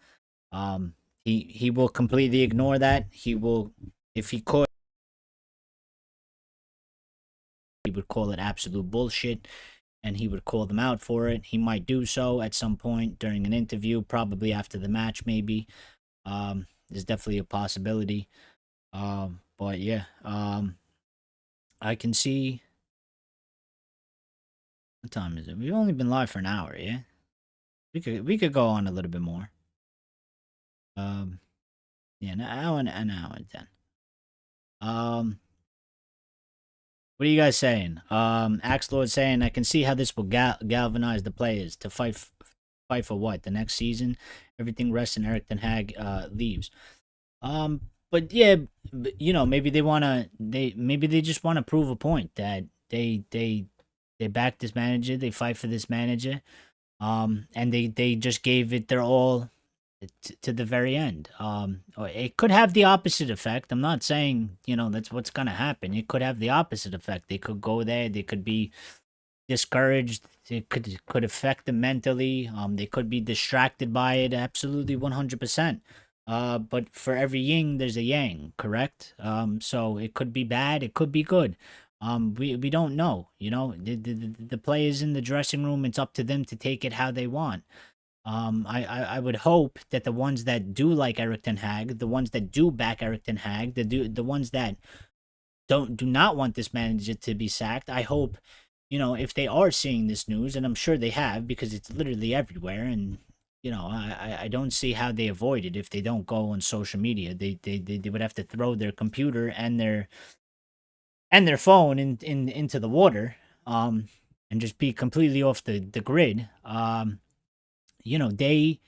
He will completely ignore that. He will, if he could, he would call it absolute bullshit, and he would call them out for it. He might do so at some point during an interview, probably after the match, maybe. There's definitely a possibility. But yeah, I can see. What time is it? We've only been live for an hour, yeah. We could go on a little bit more. Yeah, an hour and 10. What are you guys saying? Axe Lord saying, I can see how this will galvanize the players to fight for what? The next season? Everything rests and Erik Ten Hag leaves. But yeah, maybe maybe they just want to prove a point that they back this manager, they fight for this manager, and they just gave it their all to the very end. Or it could have the opposite effect. I'm not saying that's what's gonna happen. It could have the opposite effect. They could go there. They could be discouraged. It could affect them mentally. They could be distracted by it. Absolutely, 100%. But for every yin, there's a yang. Correct. So it could be bad. It could be good. We don't know. The players in the dressing room. It's up to them to take it how they want. I would hope that the ones that do like Erik Ten Hag, the ones that do back Erik Ten Hag, the ones that do not want this manager to be sacked, I hope, if they are seeing this news, and I'm sure they have because it's literally everywhere, and I don't see how they avoid it if they don't go on social media. They would have to throw their computer and their phone into the water, and just be completely off the grid. They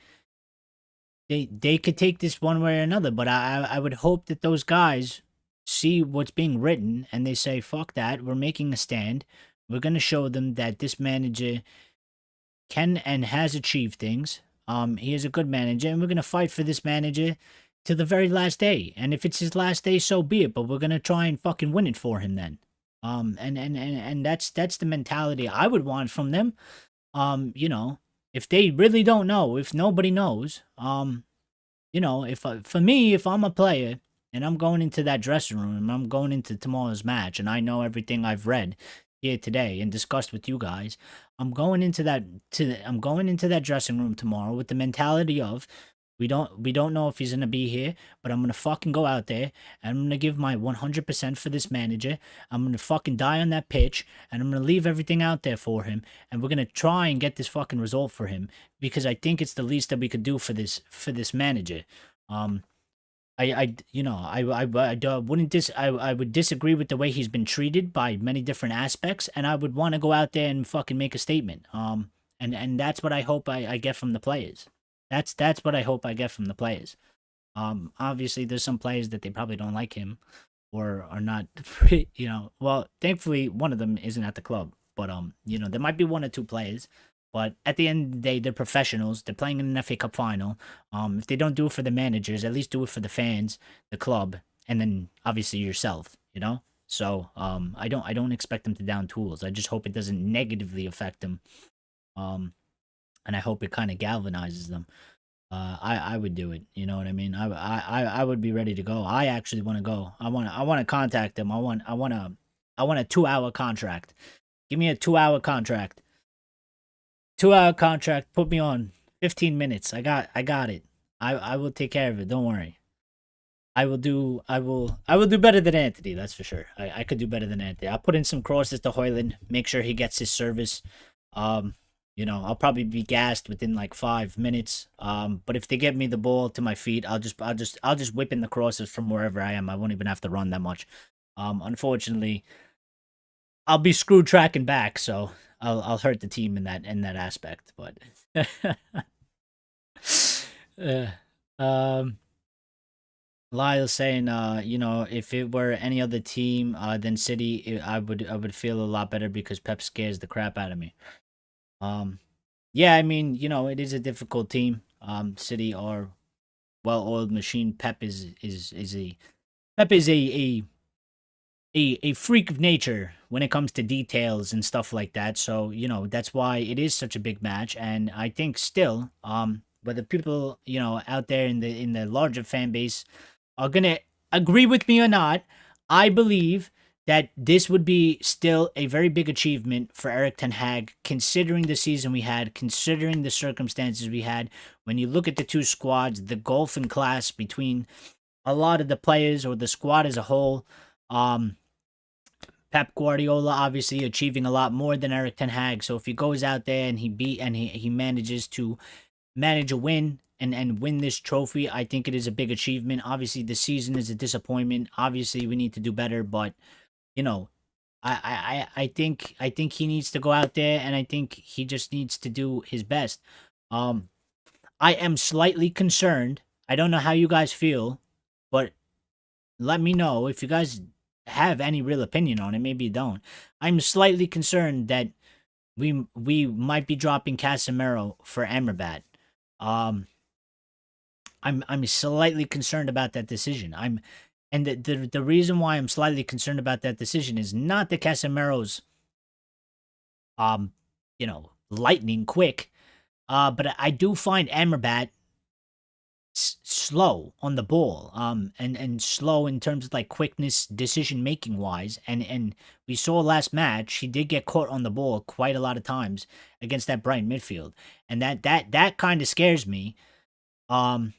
could take this one way or another, but I would hope that those guys see what's being written and they say, fuck that, we're making a stand. We're going to show them that this manager can and has achieved things. He is a good manager, and we're going to fight for this manager to the very last day. And if it's his last day, so be it, but we're going to try and fucking win it for him then. And that's the mentality I would want from them. If they really don't know, if nobody knows, for me, if I'm a player and I'm going into that dressing room and I'm going into tomorrow's match and I know everything I've read here today and discussed with you guys, I'm going into that dressing room tomorrow with the mentality of we don't know if he's gonna be here, but I'm gonna fucking go out there and I'm gonna give my 100% for this manager. I'm gonna fucking die on that pitch and I'm gonna leave everything out there for him, and we're gonna try and get this fucking result for him because I think it's the least that we could do for this manager. I would disagree with the way he's been treated by many different aspects, and I would want to go out there and fucking make a statement. And that's what I hope I get from the players. That's what I hope I get from the players. Obviously there's some players that they probably don't like him or are not, well, thankfully one of them isn't at the club, but there might be one or two players, but at the end of the day, they're professionals. They're playing in an FA Cup final. If they don't do it for the managers, at least do it for the fans, the club, and then obviously yourself, So I don't expect them to down tools. I just hope it doesn't negatively affect them. And I hope it kind of galvanizes them. I would do it. You know what I mean? I would be ready to go. I actually want to go. I want to contact them. I want a 2-hour contract. Give me a 2-hour contract. 2-hour contract. Put me on 15 minutes. I got it. I will take care of it. Don't worry. I will do better than Anthony. That's for sure. I could do better than Anthony. I'll put in some crosses to Hoyland. Make sure he gets his service. I'll probably be gassed within like 5 minutes. But if they get me the ball to my feet, I'll just whip in the crosses from wherever I am. I won't even have to run that much. Unfortunately, I'll be screwed tracking back, so I'll hurt the team in that aspect. But Lyle's saying, if it were any other team than City, I would feel a lot better because Pep scares the crap out of me. Yeah, I mean, it is a difficult team. City are well-oiled machine. Pep is a freak of nature when it comes to details and stuff like that. So, that's why it is such a big match. And I think still, whether people, out there in the larger fan base are gonna agree with me or not, I believe that this would be still a very big achievement for Erik Ten Hag, considering the season we had, considering the circumstances we had. When you look at the two squads, the gulf in class between a lot of the players or the squad as a whole, Pep Guardiola obviously achieving a lot more than Erik Ten Hag. So if he goes out there and he manages to manage a win and win this trophy. I think it is a big achievement. Obviously, the season is a disappointment. Obviously, we need to do better, but you know, I think he needs to go out there, and I think he just needs to do his best. Um, I am slightly concerned. I don't know how you guys feel, but let me know if you guys have any real opinion on it. Maybe you don't. I'm slightly concerned that we might be dropping Casemiro for Amrabat. Um, I'm slightly concerned about that decision. And the reason why I'm slightly concerned about that decision is not that Casemiro's um lightning quick, but I do find Amrabat slow on the ball, and slow in terms of like quickness, decision making wise, and we saw last match he did get caught on the ball quite a lot of times against that Brighton midfield, and that kind of scares me. Um,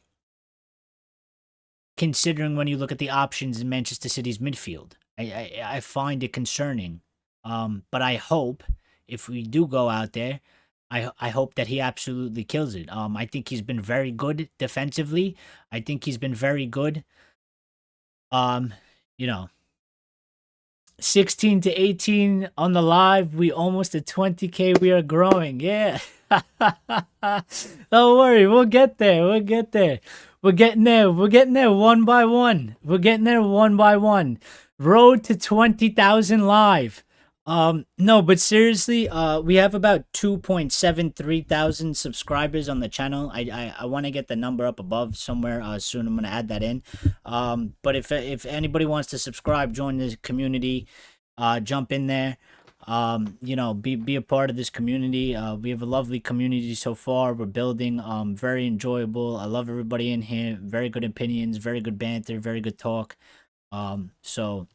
Considering when you look at the options in Manchester City's midfield, I find it concerning. But I hope if we do go out there, I hope that he absolutely kills it. I think he's been very good defensively. I think he's been very good. Um, you know, 16 to 18 on the live. We almost at 20K. We are growing. Yeah. Don't worry. We'll get there. We'll get there. We're getting there. We're getting there one by one. We're getting there one by one. Road to 20,000 live. No, but seriously, we have about 2.73 thousand subscribers on the channel. I want to get the number up above somewhere soon. I'm gonna add that in. But if anybody wants to subscribe, join the community, jump in there. Be a part of this community. We have a lovely community so far. We're building. Very enjoyable. I love everybody in here. Very good opinions. Very good banter. Very good talk. So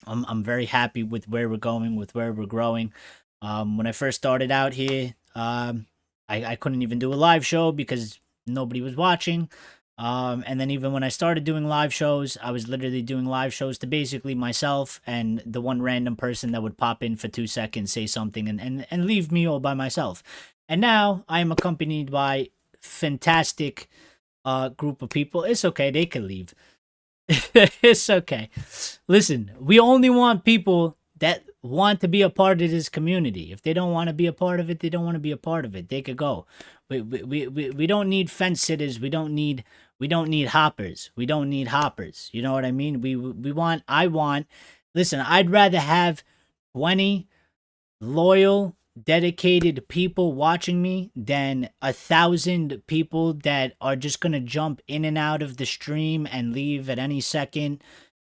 I'm very happy with where we're going, with where we're growing. When I first started out here, I couldn't even do a live show because nobody was watching. And then even when I started doing live shows, I was literally doing live shows to basically myself and the one random person that would pop in for 2 seconds, say something, and leave me all by myself. And now I am accompanied by fantastic group of people. It's okay, they can leave. It's okay. Listen, we only want people that want to be a part of this community. If they don't want to be a part of it, they don't want to be a part of it. They could go. We don't need fence sitters. We don't need hoppers. We don't need hoppers. You know what I mean? Listen, I'd rather have 20 loyal, dedicated people watching me than 1,000 people that are just gonna jump in and out of the stream and leave at any second.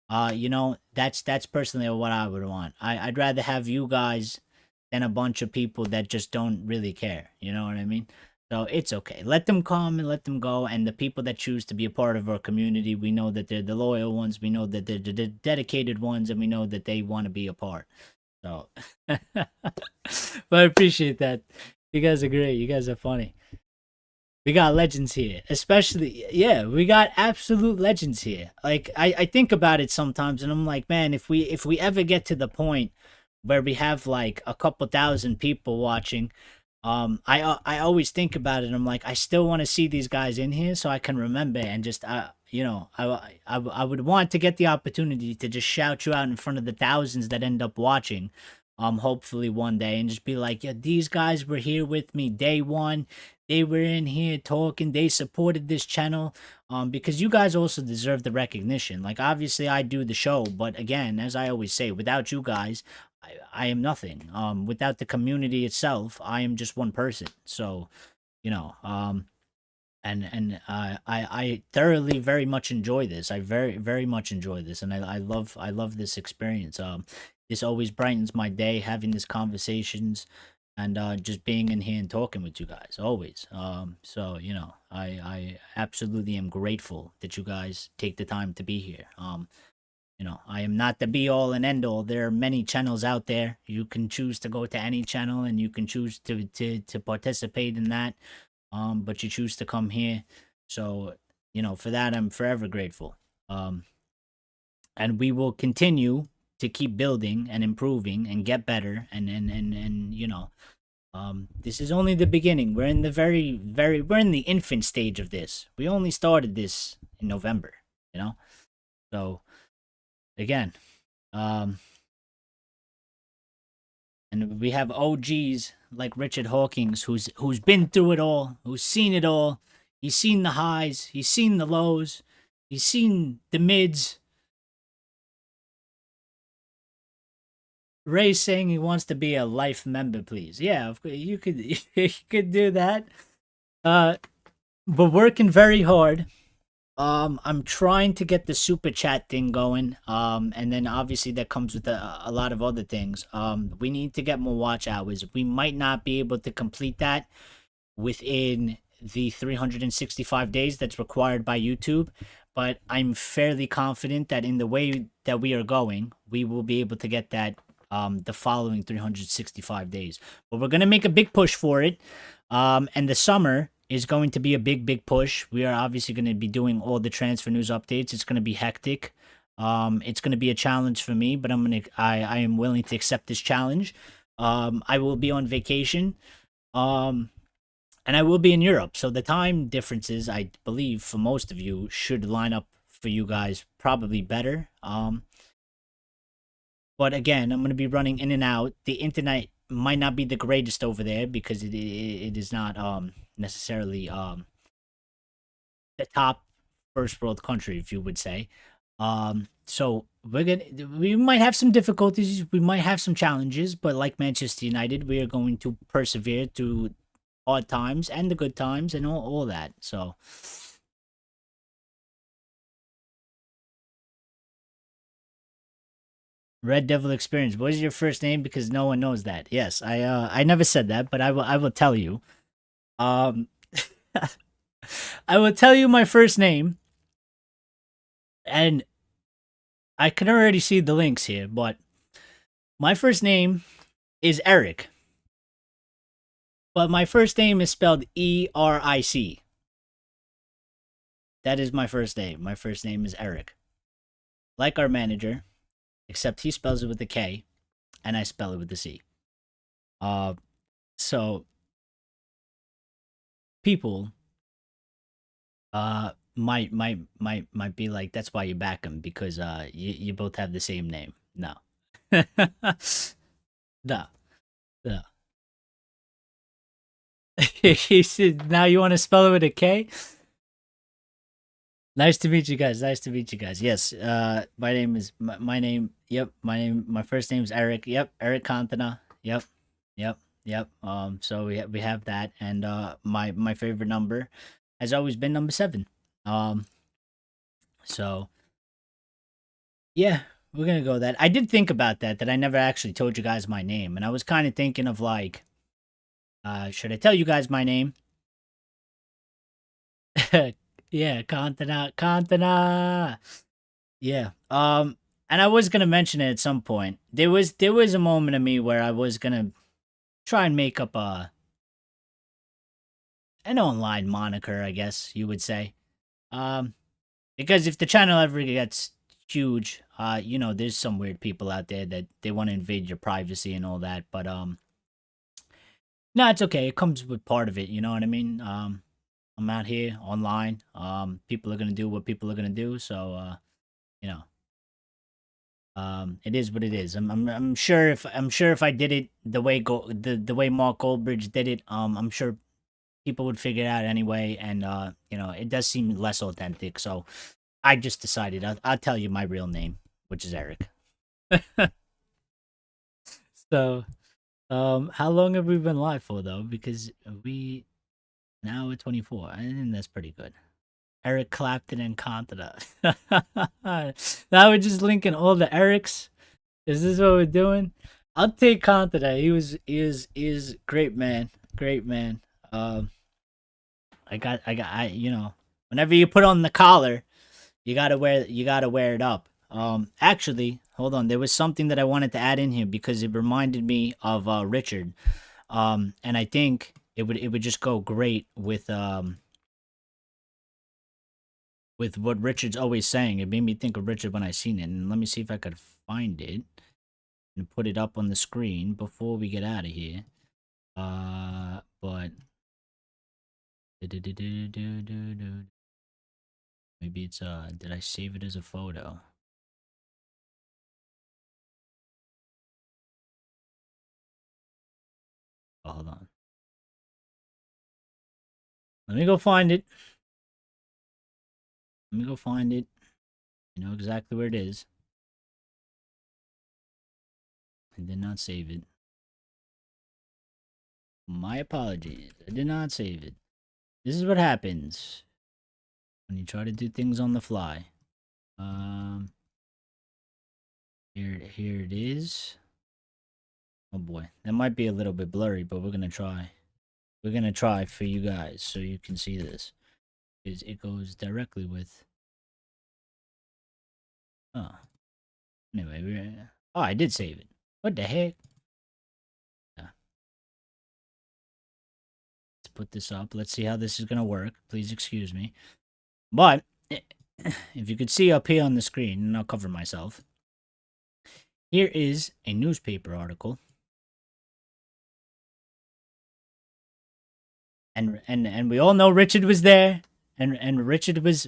That's personally what I would want. I'd rather have you guys than a bunch of people that just don't really care. You know what I mean? So it's okay. Let them come and let them go. And the people that choose to be a part of our community, we know that they're the loyal ones. We know that they're the dedicated ones, and we know that they want to be a part. So, but I appreciate that. You guys are great. You guys are funny. We got legends here, especially, yeah, we got absolute legends here. Like, I think about it sometimes and I'm like, man, if we ever get to the point where we have like a couple thousand people watching, I always think about it and I'm like, I still want to see these guys in here so I can remember and just, I would want to get the opportunity to just shout you out in front of the thousands that end up watching, hopefully one day, and just be like, yeah, these guys were here with me day one. They were in here talking. They supported this channel, because you guys also deserve the recognition. Like, obviously, I do the show, but again, as I always say, without you guys, I am nothing. Without the community itself, I am just one person. So, I thoroughly very much enjoy this. I very much enjoy this, and I love this experience. This always brightens my day, having these conversations and just being in here and talking with you guys always. So I absolutely am grateful that you guys take the time to be here. I am not the be all and end all. There are many channels out there. You can choose to go to any channel and you can choose to participate in that. But you choose to come here. So, for that, I'm forever grateful. And we will continue to keep building and improving and get better and This is only the beginning. We're in the we're in the infant stage of this. We only started this in November, you know? So, again, um, and we have OGs like Richard Hawkins, who's been through it all, who's seen it all. He's seen the highs, he's seen the lows, he's seen the mids. Ray's saying he wants to be a life member, please. Yeah, of course, you could you could do that. Uh, but working very hard. I'm trying to get the super chat thing going. And then obviously that comes with a lot of other things. We need to get more watch hours. We might not be able to complete that within the 365 days that's required by YouTube, but I'm fairly confident that in the way that we are going, we will be able to get that the following 365 days. But we're going to make a big push for it. And the summer is going to be a big push. We are obviously going to be doing all the transfer news updates. It's going to be hectic. It's going to be a challenge for me, but I am willing to accept this challenge. I will be on vacation. And I will be in Europe. So the time differences, I believe, for most of you should line up for you guys probably better. But again, I'm going to be running in and out. The internet might not be the greatest over there because it is not necessarily the top first world country, if you would say. So we might have some difficulties, we might have some challenges, but like Manchester United, we are going to persevere through hard times and the good times and all that. So Red Devil Experience. What is your first name? Because no one knows that. Yes, I never said that, but I will tell you. Um I will tell you my first name, and I can already see the links here, but my first name is Erik. But my first name is spelled Eric. That is my first name. My first name is Erik. Like our manager, except he spells it with a K and I spell it with a C. So people might be like, that's why you back him, because you both have the same name. No. No. No. He said, now you want to spell it with a K? Nice to meet you guys. Nice to meet you guys. Yes. My name is my name. Yep. My first name is Erik. Yep. Erik Cantona. Yep. Yep. Yep. So we have that, and my favorite number has always been number 7. Um. So yeah, we're gonna go that. I did think about that I never actually told you guys my name, and I was kind of thinking of like, should I tell you guys my name? Yeah, Cantona. Yeah. And I was gonna mention it at some point. There was a moment of me where I was gonna try and make up an online moniker, I guess you would say. Um, because if the channel ever gets huge, there's some weird people out there that they want to invade your privacy and all that. But no, it's okay. It comes with part of it. You know what I mean? I'm out here online. People are gonna do what people are gonna do. So you know, it is what it is. I'm sure if I did it the way the way Mark Goldbridge did it, I'm sure people would figure it out anyway. And it does seem less authentic. So I just decided I'll tell you my real name, which is Erik. So, how long have we been live for though? Because we now at 24. I think that's pretty good. Erik Clapton and Cantona. Now we're just linking all the Eriks. Is this what we're doing? I'll take Cantona. He is great man. Great man. Whenever you put on the collar, you gotta wear it up. Actually, hold on. There was something that I wanted to add in here because it reminded me of Richard. And I think it would just go great with what Richard's always saying. It made me think of Richard when I seen it. And let me see if I could find it and put it up on the screen before we get out of here. But maybe it's did I save it as a photo? Oh, hold on. Let me go find it. Let me go find it. You know exactly where it is. I did not save it. My apologies. I did not save it. This is what happens when you try to do things on the fly. Here it is. Oh boy, that might be a little bit blurry, but we're gonna try. We're gonna try for you guys so you can see this. It goes directly with. Oh, anyway, oh, I did save it. What the heck? Yeah. Let's put this up. Let's see how this is gonna work. Please excuse me, but if you could see up here on the screen, and I'll cover myself. Here is a newspaper article. And we all know Richard was there, and Richard was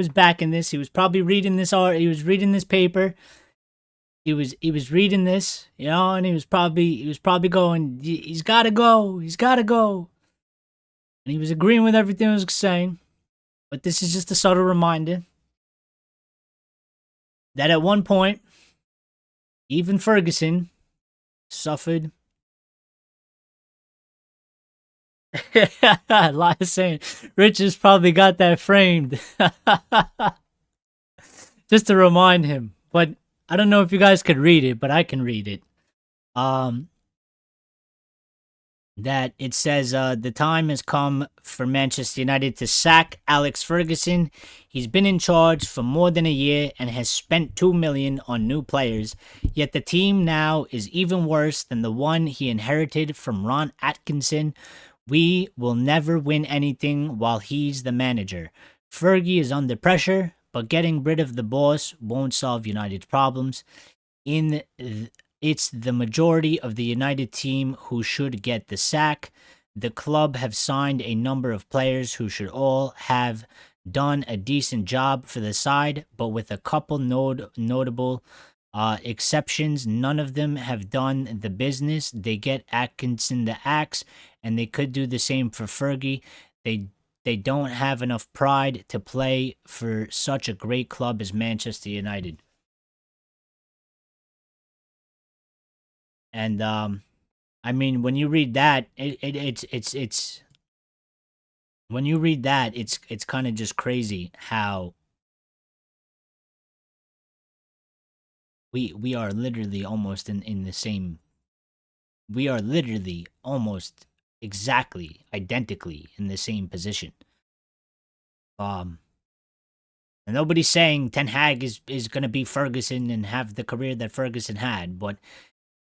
back in this. He was probably reading this art. He was reading this paper. He was reading this, you know, and he was probably going, he's got to go, he's got to go, and he was agreeing with everything I was saying. But this is just a subtle reminder that at one point, even Ferguson suffered. A lot of saying Richard's probably got that framed. Just to remind him. But I don't know if you guys could read it, but I can read it. That it says the time has come for Manchester United to sack Alex Ferguson. He's been in charge for more than a year and has spent $2 million on new players. Yet the team now is even worse than the one he inherited from Ron Atkinson. We will never win anything while he's the manager. Fergie is under pressure, but getting rid of the boss won't solve United's problems. It's the majority of the United team who should get the sack. The club have signed a number of players who should all have done a decent job for the side, but with a couple notable exceptions, none of them have done the business. They get Atkinson the axe, and they could do the same for Fergie. They don't have enough pride to play for such a great club as Manchester United. And I mean, when you read that, it's when you read that, it's kind of just crazy how we are literally almost in the same. We are literally almost exactly identically in the same position. And nobody's saying Ten Hag is going to be Ferguson and have the career that Ferguson had, but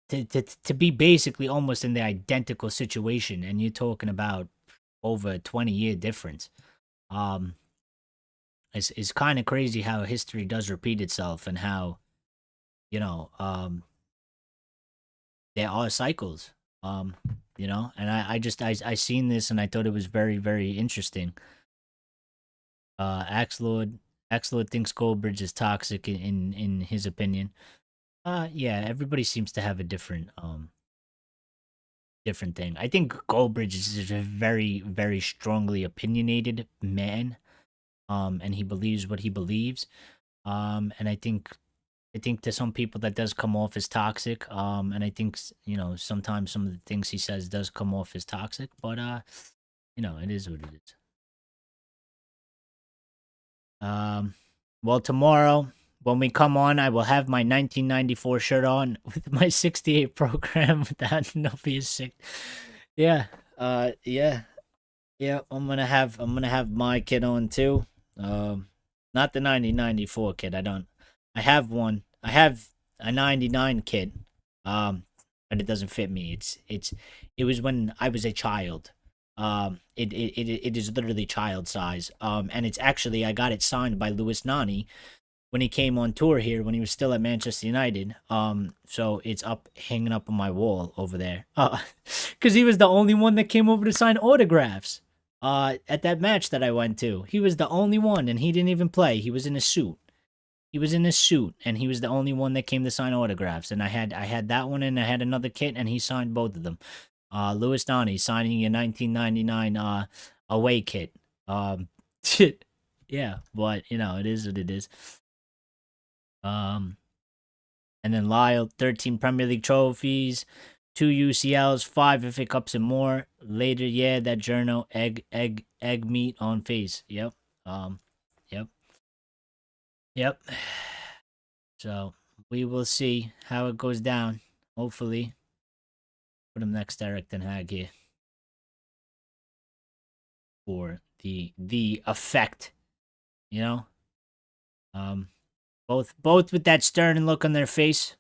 to be basically almost in the identical situation, and you're talking about over a 20-year difference, is kind of crazy how history does repeat itself, and how, you know, there are cycles, you know, and I seen this and I thought it was very, very interesting. Axlord thinks Goldbridge is toxic in his opinion. Yeah, everybody seems to have a different different thing. I think Goldbridge is a very, very strongly opinionated man, and he believes what he believes. And I think to some people that does come off as toxic. And I think, you know, sometimes some of the things he says does come off as toxic, but you know, it is what it is. Well, tomorrow when we come on, I will have my 1994 shirt on with my 68 program with that Nokia 6. Yeah. Yeah. Yeah, I'm gonna have my kit on too. Not the 1994 kit. I have one. I have a 99 kit. But it doesn't fit me. It was when I was a child. It is literally child size. And it's actually, I got it signed by Louis Nani, when he came on tour here when he was still at Manchester United. So it's up hanging up on my wall over there. Because he was the only one that came over to sign autographs. At that match that I went to, he was the only one, and he didn't even play. He was in a suit. He was in a suit, and he was the only one that came to sign autographs. And I had that one, and I had another kit, and he signed both of them. Lewis Donnie signing a 1999 away kit. Yeah, but it is what it is. And then Lyle, 13 Premier League trophies, 2 UCLs, 5 FA Cups, and more. Later, yeah, that journal, egg meat on face. Yep. Yep. Yep. So we will see how it goes down. Hopefully, put him next to Erik Ten Hag here for the effect. Both with that stern look on their face,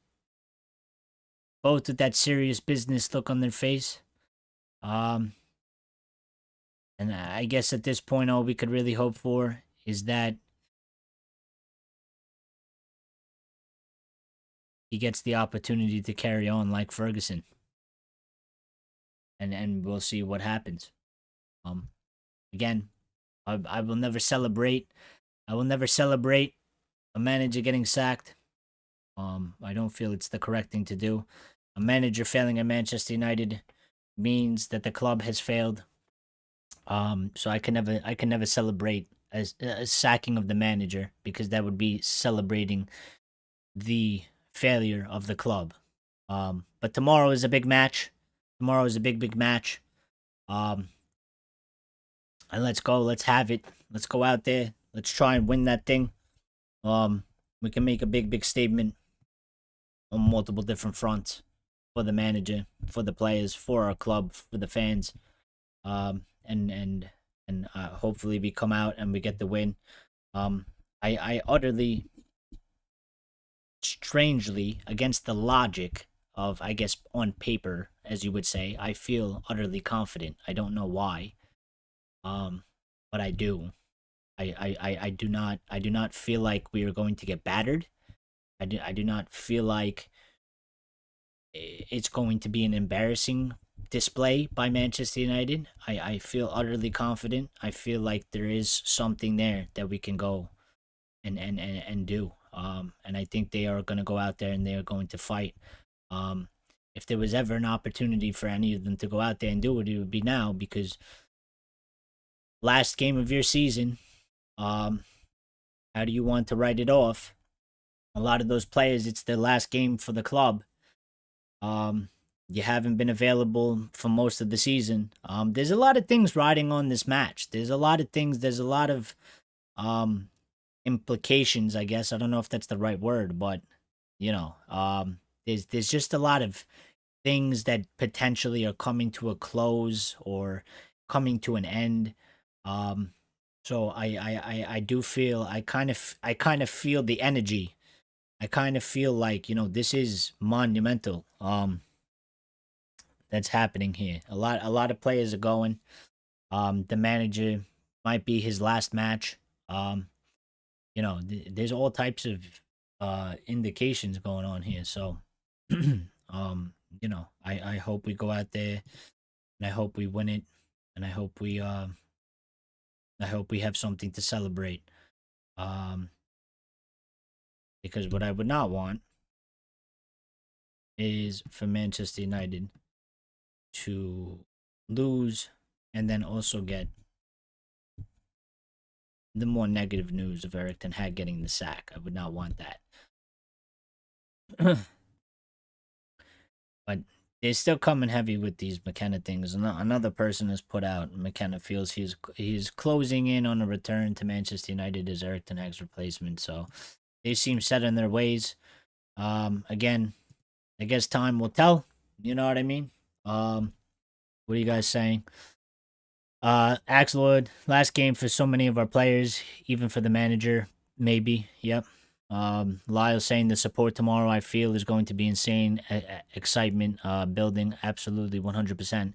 both with that serious business look on their face. And I guess at this point, all we could really hope for is that he gets the opportunity to carry on like Ferguson. And we'll see what happens. Again, I will never celebrate. I will never celebrate a manager getting sacked. I don't feel it's the correct thing to do. A manager failing at Manchester United means that the club has failed. So I can never celebrate a sacking of the manager, because that would be celebrating the failure of the club. But tomorrow is a big match. Tomorrow is a big match. And let's go. Let's have it. Let's go out there. Let's try and win that thing. We can make a big statement on multiple different fronts for the manager, for the players, for our club, for the fans. And hopefully we come out and we get the win. I utterly, strangely, against the logic of, I guess, on paper, as you would say, I feel utterly confident. I don't know why. But I do. I do not feel like we are going to get battered. I do not feel like it's going to be an embarrassing display by Manchester United. I feel utterly confident. I feel like there is something there that we can go and do. And I think they are going to go out there and they are going to fight. If there was ever an opportunity for any of them to go out there and do it, it would be now, because last game of your season, how do you want to write it off? A lot of those players, it's their last game for the club. You haven't been available for most of the season. There's a lot of things riding on this match. There's a lot of things. There's a lot of implications, I guess. I don't know if that's the right word, but there's just a lot of things that potentially are coming to a close or coming to an end. So I do feel, I kind of feel the energy. I kind of feel like, this is monumental. That's happening here. A lot of players are going. The manager might be his last match. There's all types of indications going on here. So, I hope we go out there and I hope we win it, and I hope we have something to celebrate. Because what I would not want is for Manchester United to lose and then also get the more negative news of Erik Ten Hag getting the sack. I would not want that. But they're still coming heavy with these McKenna things. Another person has put out, McKenna feels he's closing in on a return to Manchester United as Erik Ten Hag's replacement. So they seem set in their ways. Again, I guess time will tell. You know what I mean? What are you guys saying? Axelwood, last game for so many of our players, even for the manager, maybe. Yep. Lyle saying the support tomorrow, I feel, is going to be insane. Excitement building, absolutely 100%.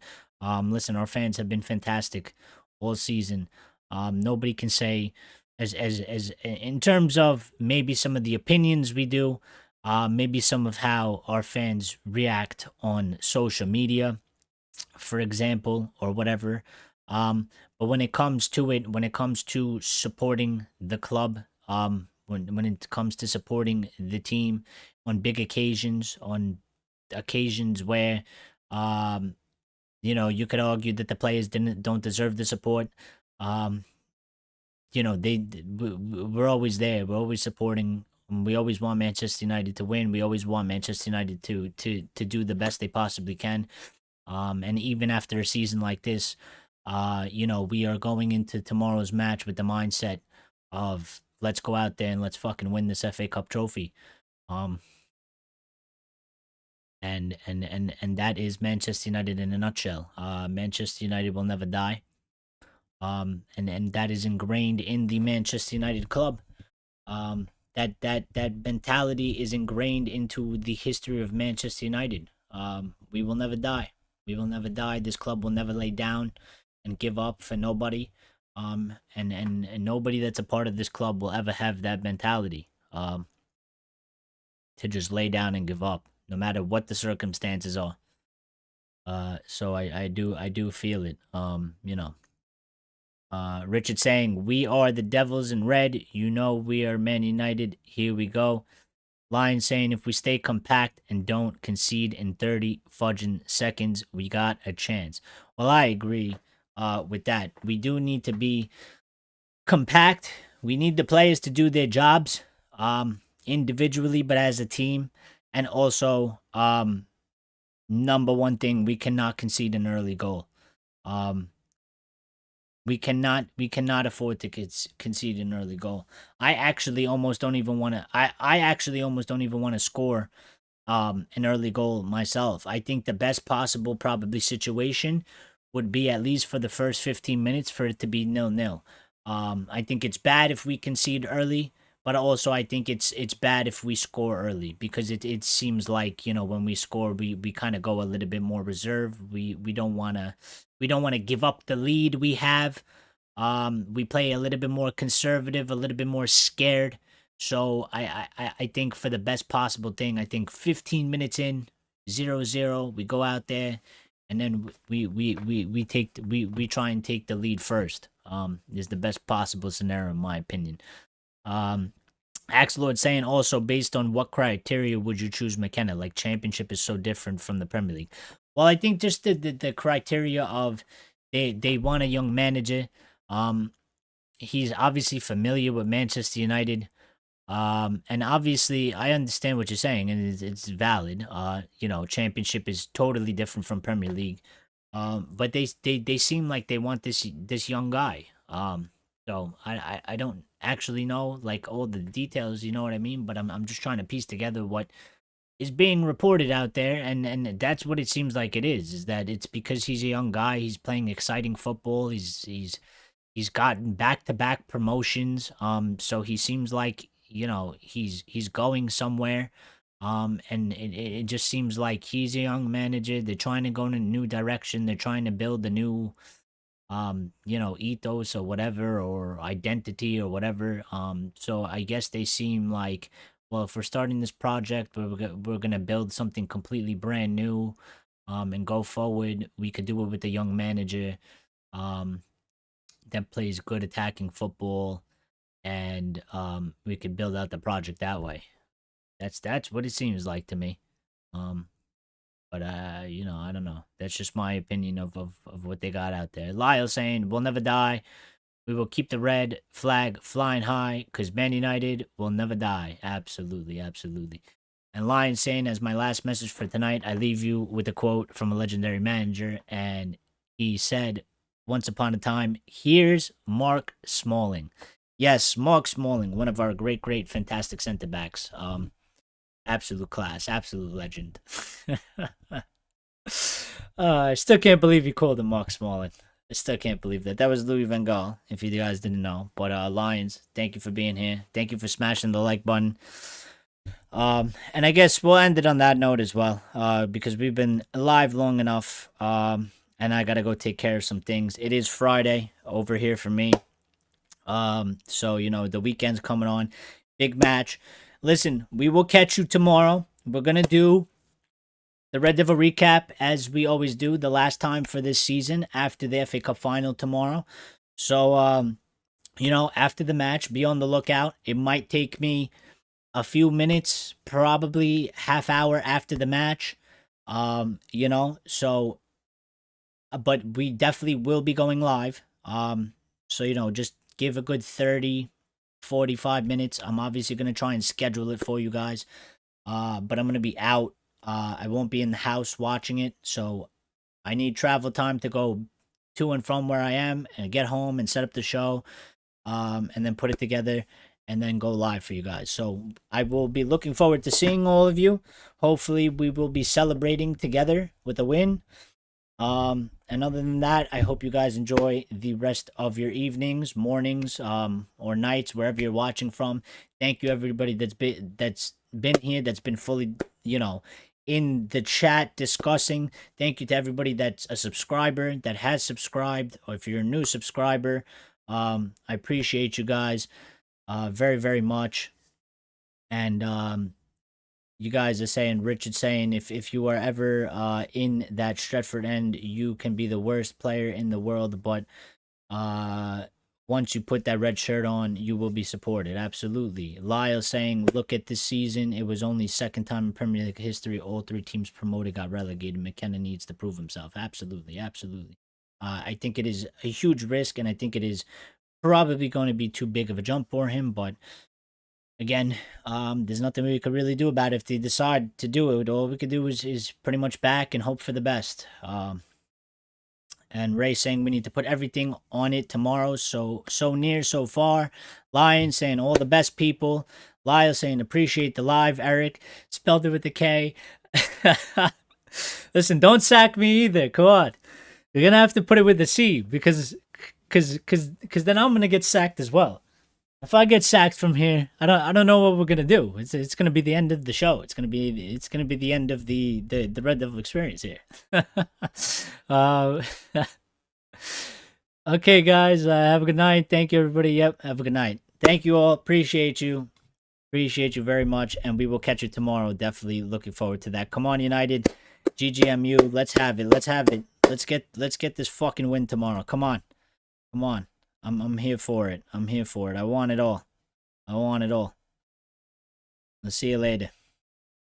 Listen, our fans have been fantastic all season. Nobody can say as in terms of maybe some of the opinions we do, maybe some of how our fans react on social media, for example, or whatever. But when it comes to it, when it comes to supporting the club, when it comes to supporting the team on big occasions, on occasions where, um, you could argue that the players don't deserve the support. Um, we're always there. We're always supporting. We always want Manchester United to win. We always want Manchester United to do the best they possibly can. And even after a season like this, we are going into tomorrow's match with the mindset of let's go out there and let's fucking win this FA Cup trophy. Um, and that is Manchester United in a nutshell. Manchester United will never die. And that is ingrained in the Manchester United club. That mentality is ingrained into the history of Manchester United. We will never die. We will never die. This club will never lay down and give up for nobody. And nobody that's a part of this club will ever have that mentality. To just lay down and give up, no matter what the circumstances are. So I do feel it. Richard saying, we are the Devils in red. We are Man United. Here we go. Lion saying, if we stay compact and don't concede in 30 fudging seconds, we got a chance. Well, I agree with that. We do need to be compact. We need the players to do their jobs individually, but as a team. And also, number one thing, we cannot concede an early goal. We cannot afford to concede an early goal. I actually almost don't even want to. I actually almost don't even want to score an early goal myself. I think the best possible probably situation would be at least for the first 15 minutes for it to be 0-0. I think it's bad if we concede early, but also I think it's bad if we score early because it seems like when we score we kind of go a little bit more reserved. We don't want to give up the lead we have. We play a little bit more conservative, a little bit more scared. So I think for the best possible thing, I think 15 minutes in, 0-0, we go out there, and then we try and take the lead first. Is the best possible scenario in my opinion. Axelord saying also, based on what criteria would you choose McKenna? Like, championship is so different from the Premier League. Well, I think just the criteria of they want a young manager. He's obviously familiar with Manchester United. And obviously I understand what you're saying, and it's valid. Championship is totally different from Premier League. But they seem like they want this young guy. So I don't actually know like all the details, you know what I mean? But I'm just trying to piece together what is being reported out there, and that's what it seems like it is that it's because he's a young guy, he's playing exciting football, he's gotten back-to-back promotions, so he seems like he's going somewhere, and it just seems like he's a young manager. They're trying to go in a new direction, they're trying to build a new ethos or whatever, or identity or whatever. So I guess they seem like, well, if we're starting this project, we're gonna build something completely brand new, and go forward. We could do it with a young manager, that plays good attacking football, and we could build out the project that way. That's what it seems like to me. But I don't know. That's just my opinion of what they got out there. Lyle saying, we'll never die. We will keep the red flag flying high because Man United will never die. Absolutely, absolutely. And Lion saying, as my last message for tonight, I leave you with a quote from a legendary manager. And he said, once upon a time, here's Mark Smalling. Yes, Mark Smalling, one of our great, fantastic center backs. Absolute class, absolute legend. I still can't believe you called him Mark Smalling. I still can't believe that. That was Louis Van Gaal, if you guys didn't know. But Lions, thank you for being here. Thank you for smashing the like button. And I guess we'll end it on that note as well. Because we've been live long enough. And I gotta go take care of some things. It is Friday over here for me. So you know the weekend's coming on, big match. Listen, we will catch you tomorrow. We're gonna do the Red Devil recap as we always do the last time for this season after the FA Cup final tomorrow. So you know, after the match, be on the lookout. It might take me a few minutes, probably half hour after the match. You know, so but we definitely will be going live. So you know, just give a good 30, 45 minutes. I'm obviously going to try and schedule it for you guys. But I'm going to be out. I won't be in the house watching it, so I need travel time to go to and from where I am and get home and set up the show, and then put it together and then go live for you guys. So I will be looking forward to seeing all of you. Hopefully we will be celebrating together with a win. And other than that, I hope you guys enjoy the rest of your evenings, mornings, or nights, wherever you're watching from. Thank you everybody that's been here, that's been fully, you know, in the chat discussing. Thank you to everybody that's a subscriber, that has subscribed, or if you're a new subscriber, I appreciate you guys very, very much. And you guys are saying, Richard saying, if you are ever in that Stretford end, you can be the worst player in the world, but once you put that red shirt on, you will be supported. Absolutely. Lyle saying, look at this season. It was only second time in Premier League history all three teams promoted got relegated. McKenna needs to prove himself. Absolutely. Absolutely. I think it is a huge risk, and I think it is probably going to be too big of a jump for him, but again, there's nothing we could really do about it if they decide to do it. All we could do is pretty much back and hope for the best. And Ray saying we need to put everything on it tomorrow. So near, so far. Lion saying all the best people. Lyle saying appreciate the live. Erik spelled it with a K. Listen, don't sack me either. Come on, you're gonna have to put it with a C because then I'm gonna get sacked as well. If I get sacked from here, I don't know what we're gonna do. It's gonna be the end of the show. It's gonna be the end of the Red Devil experience here. Okay, guys. Have a good night. Thank you, everybody. Yep. Have a good night. Thank you all. Appreciate you. Appreciate you very much. And we will catch you tomorrow. Definitely looking forward to that. Come on, United. GGMU. Let's have it. Let's have it. Let's get this fucking win tomorrow. Come on. Come on. I'm here for it. I'm here for it. I want it all. I want it all. I'll see you later.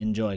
Enjoy.